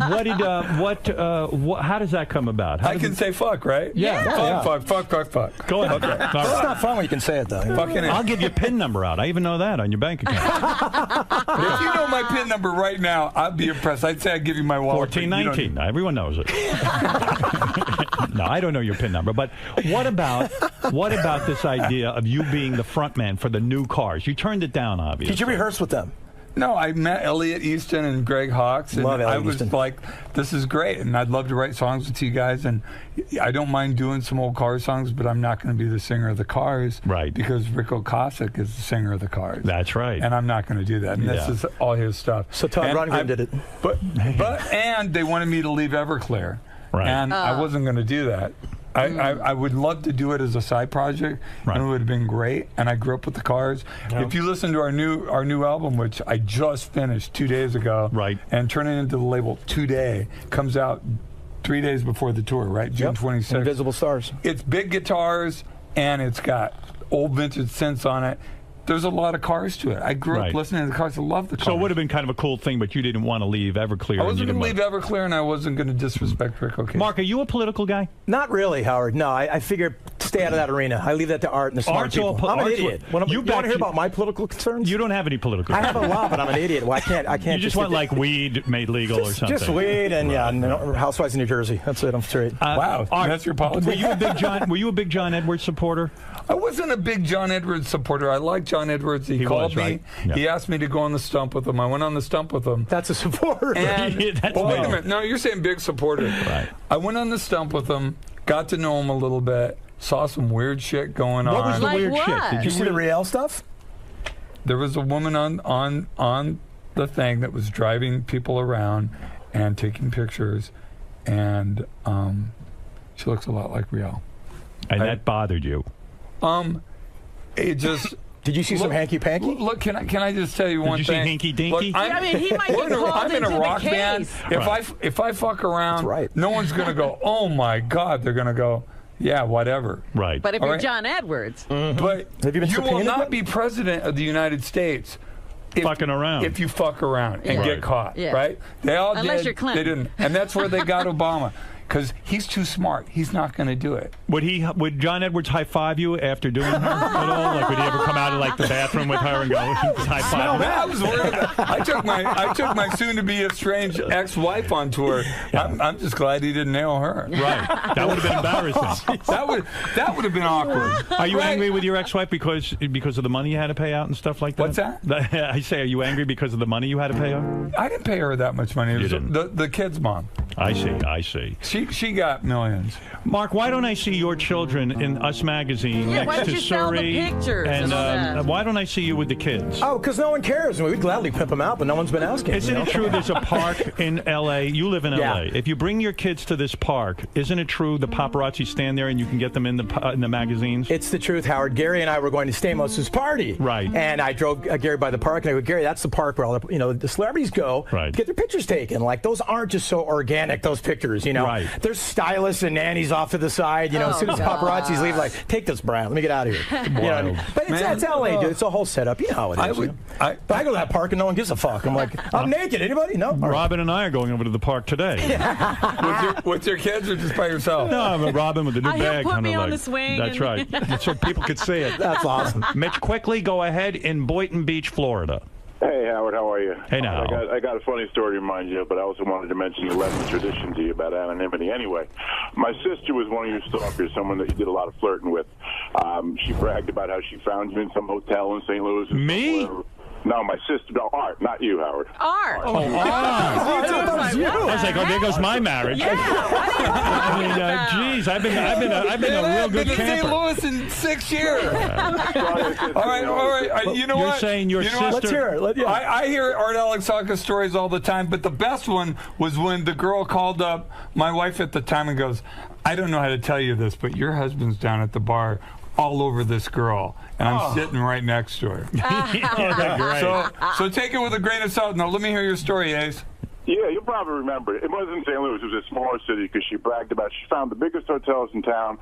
How does that come about? I can say fuck, right? Yeah. Fuck. Go ahead. Okay. It's not fun when you can say it, though. I'll give you a PIN number out. I even know that on your bank account. If you know my PIN number right now, I'd be impressed. I'd say I'd give you my wallet. 1419. Everyone knows it. No, I don't know your PIN number. But what about this idea of you being the front man for the new cars? You turned it down, obviously. Did you rehearse with them? No, I met Elliot Easton and Greg Hawkes, and I was like, this is great, and I'd love to write songs with you guys, and I don't mind doing some old car songs, but I'm not going to be the singer of the Cars. Right. Because Rick Ocasek is the singer of the Cars. That's right. And I'm not going to do that, and this is all his stuff. So Todd Rundgren did it. And they wanted me to leave Everclear. Right. And I wasn't going to do that. I would love to do it as a side project, and it would have been great. And I grew up with the Cars. If you listen to our new album, which I just finished 2 days ago, and turn it into the label today, comes out 3 days before the tour, right? June 26th. Invisible Stars. It's big guitars, and it's got old vintage synths on it. There's a lot of Cars to it. I grew up listening to the Cars. I love the Cars. So it would have been kind of a cool thing, but you didn't want to leave Everclear. I wasn't going to leave Everclear, and I wasn't going to disrespect Rick Ocasek. Mark, are you a political guy? Not really, Howard. No, I figure stay out of that arena. I leave that to Art and the smart people. I'm an idiot. You want to hear about my political concerns? You don't have any political I concerns. have a lot, but I'm an idiot. Well, I can't. You just want like weed made legal or something. Just weed and Housewives in New Jersey. That's it. I'm straight. Wow, that's your politics. Were you a big John Edwards supporter? I wasn't a big John Edwards supporter. I like John Edwards. He called me. Right? Yeah. He asked me to go on the stump with him. I went on the stump with him. That's a supporter. And, wait a minute. No, you're saying big supporter. Right. I went on the stump with him, got to know him a little bit, saw some weird shit going on. What was the weird shit? Did you see the Riel stuff? There was a woman on the thing that was driving people around and taking pictures, and she looks a lot like Riel. And that bothered you? It just. Did you see some hanky panky? Look, can I just tell you one thing? Did you see hinky dinky? Look, I mean, he might get called I'm in a into rock the band. case. If I fuck around, no one's gonna go, oh my God. They're gonna go, yeah, whatever. Right. But if you're John Edwards, but you will not be president of the United States. Fucking around. If you fuck around and get caught, right? They all Unless did. you're Clinton. They didn't, and that's where they got Obama. Because he's too smart. He's not going to do it. Would John Edwards high five you after doing her at all? Like, would he ever come out of like the bathroom with her and go high five? No, I was worried about. I took my soon-to-be estranged ex-wife on tour. I'm just glad he didn't nail her. Right. That would have been embarrassing. that would have been awkward. Are you angry with your ex-wife because of the money you had to pay out and stuff like that? What's that? I say, are you angry because of the money you had to pay out? I didn't pay her that much money. It was You didn't. the kid's mom. I see. She got millions. Mark, why don't I see your children in Us Magazine why next don't to you sell the Surrey? pictures and all that? Why don't I see you with the kids? Oh, because no one cares. We'd gladly pimp them out, but no one's been asking. Isn't it true there's a park in L.A.? You live in L.A. If you bring your kids to this park, isn't it true the paparazzi stand there and you can get them in the magazines? It's the truth, Howard. Gary and I were going to Stamos' party. Right. And I drove Gary by the park, and I go, Gary, that's the park where all the celebrities go to get their pictures taken. Like, those aren't just so organic, those pictures, Right. There's stylists and nannies off to the side, as soon as paparazzis leave, like, take this, Brian, let me get out of here. You know what I mean? But it's LA, dude. It's a whole setup. You know how it is. But I go to that park and no one gives a fuck. I'm like, I'm naked. Anybody? No? Robin and I are going over to the park today. with your kids or just by yourself? No, I'm a Robin with a new bag. Put me on the swing. That's right. So people could see it. That's awesome. Mitch, quickly go ahead in Boynton Beach, Florida. Hey, Howard, how are you? Hey, now. I got a funny story to remind you, but I also wanted to mention the 11th tradition to you about anonymity. Anyway, my sister was one of your stalkers, someone that you did a lot of flirting with. She bragged about how she found you in some hotel in St. Louis. Me? No, my sister. No, Art, not you, Howard. Art. Oh, Art. I was like, oh, there goes my marriage. Yeah. I mean, geez, I've been a real good camper. I've been to St. Louis in 6 years. All right. You know what? You're saying your sister. Let's hear it. I hear Art Alexakis stories all the time, but the best one was when the girl called up my wife at the time and goes, I don't know how to tell you this, but your husband's down at the bar all over this girl, and I'm sitting right next to her. So take it with a grain of salt. Now, let me hear your story, Ace. Yeah, you'll probably remember it. It wasn't St. Louis. It was a smaller city because she bragged about she found the biggest hotels in town,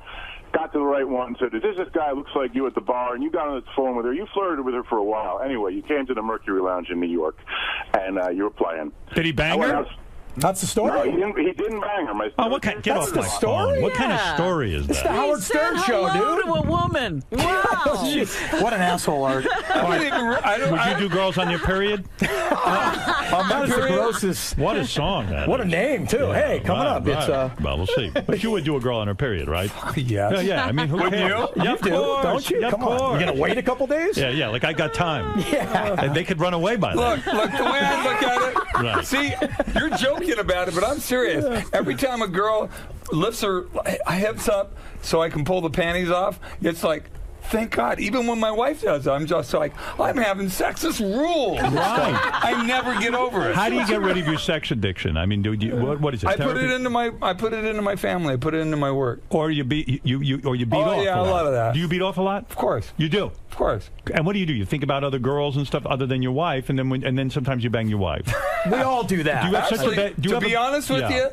got to the right one, said, this guy looks like you at the bar, and you got on the phone with her. You flirted with her for a while. Anyway, you came to the Mercury Lounge in New York, and you were playing. Did he bang her? That's the story? No, he didn't bang her. What kind? Get off my phone. What kind of story is that? It's the Howard Stern show, dude. To a woman. Wow. What an asshole, Art. Would you do girls on your period? That was the grossest. What a song that What is. a name, too. Hey, coming up. Right. It's well, we'll see. But you would do a girl on her period, right? Yes. Yeah. I mean, who Wouldn't cares? you? Yeah, You of do, course. don't you? Yeah, Come of on. course. You're going to wait a couple days? Yeah. Like I got time. Yeah. And they could run away by then. Look, the way I look at it, Right. see, you're joking about it, but I'm serious. Every time a girl lifts her hips up so I can pull the panties off, it's like thank God. Even when my wife does, I'm just like, I'm having sex. This rules. Right. I never get over it. How do you get rid of your sex addiction? I mean, what is it? I put it into my family. I put it into my work. Or you beat off. Oh yeah, a lot of that. Do you beat off a lot? Of course. You do. Of course. And what do? You think about other girls and stuff other than your wife, and then sometimes you bang your wife. We all do that. Do you have Actually, such a to be honest with you,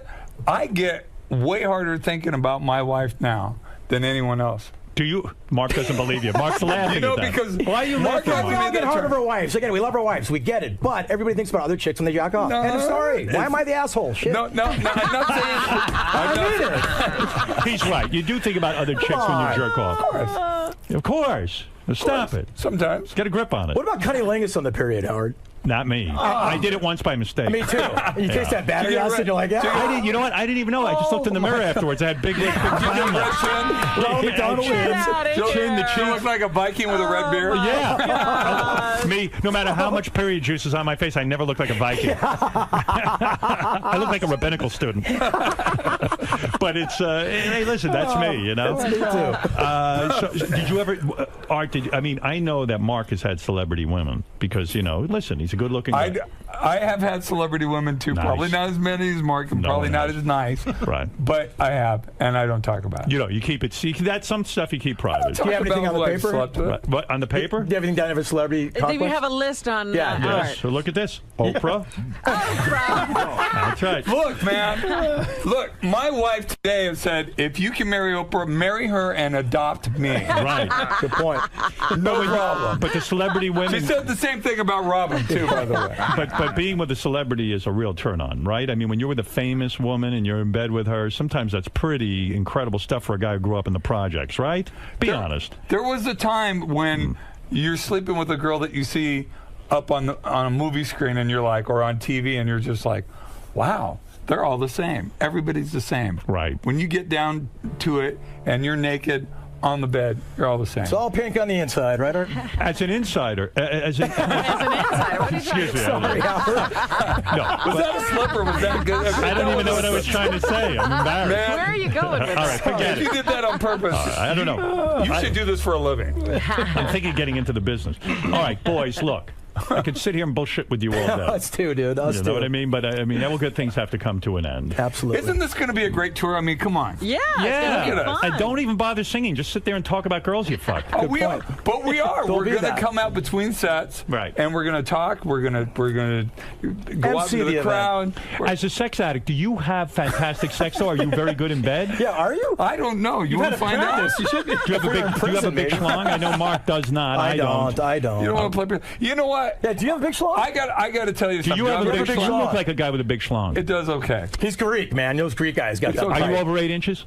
I get way harder thinking about my wife now than anyone else. Do you? Mark doesn't believe you. Mark's laughing. You know, at that. because why are you Mark, laughing? we all get hard of our wives. Again, we love our wives. We get it. But everybody thinks about other chicks when they jack off. No, End of story. Why am I the asshole? Shit. No, I'm not saying. I mean it. He's right. You do think about other chicks when you jerk off. Of course. Of course. Stop it. Sometimes. Get a grip on it. What about cunnilingus on the period, Howard? Not me. I did it once by mistake. Me too. You taste that battery acid, you're like, yeah. You know what? I didn't even know. I just looked in the mirror afterwards. I had big lips. Ronald McDonald wins. Chin, the You chin. look like a Viking with a red beard. Yeah. Me, no matter how much period juice is on my face, I never look like a Viking. I look like a rabbinical student. But it's, hey, listen, that's me, you know? That's me too. So, did you ever, Art, I know that Mark has had celebrity women because, listen, he's a good-looking guy. I have had celebrity women too. Nice. Probably not as many as Mark, and probably not as nice. Right. But I have, and I don't talk about it. You keep it. See, that's some stuff you keep private. Do you have anything on the paper? What, on the paper? Do you have anything down of a celebrity Do conquest? we have a list on? Yes. So look at this. Oprah. That's right. Look, man. Look, my wife today has said, if you can marry Oprah, marry her and adopt me. Right. Good point. No problem. But the celebrity women. She said the same thing about Robin, too, by the way. But being with a celebrity is a real turn-on, right? I mean, when you're with a famous woman and you're in bed with her, sometimes that's pretty incredible stuff for a guy who grew up in the projects, right? Be honest. There was a time when you're sleeping with a girl that you see up on a movie screen and you're like, or on TV, and you're just like, wow, they're all the same. Everybody's the same. Right. When you get down to it and you're naked on the bed, you're all the same. It's all pink on the inside, right, Art? As an insider. As an insider. What are you Excuse me. Sorry, Howard. Was that a slip or was that good? I don't even know what I was trying to say. I'm embarrassed. Man. Where are you going with All right, forget You it. did that on purpose. I don't know. You should do this for a living. I'm thinking of getting into the business. All right, boys, look. I could sit here and bullshit with you all day. Us too, dude. Us You too. know what I mean? But all good things have to come to an end. Absolutely. Isn't this going to be a great tour? I mean, come on. Yeah. Yeah. It's gonna be fun. And don't even bother singing. Just sit there and talk about girls you fucked. Oh, we are. But we are. Don't We're do going to that. come out between sets. Right. And we're going to talk. We're going to go out MC to the the crowd. As a sex addict, do you have fantastic sex, though? Are you very good in bed? Yeah, are you? I don't know. You want to find out? You should be. Do you have a big schlong? I know Mark does not. I don't. You don't want to play. You know what? Yeah, do you have a big schlong? I got to tell you Do something. you have a big big schlong? You schlong? look like a guy with a big schlong. It does okay. He's Greek, man. Those Greek guys got that. Are you over 8 inches?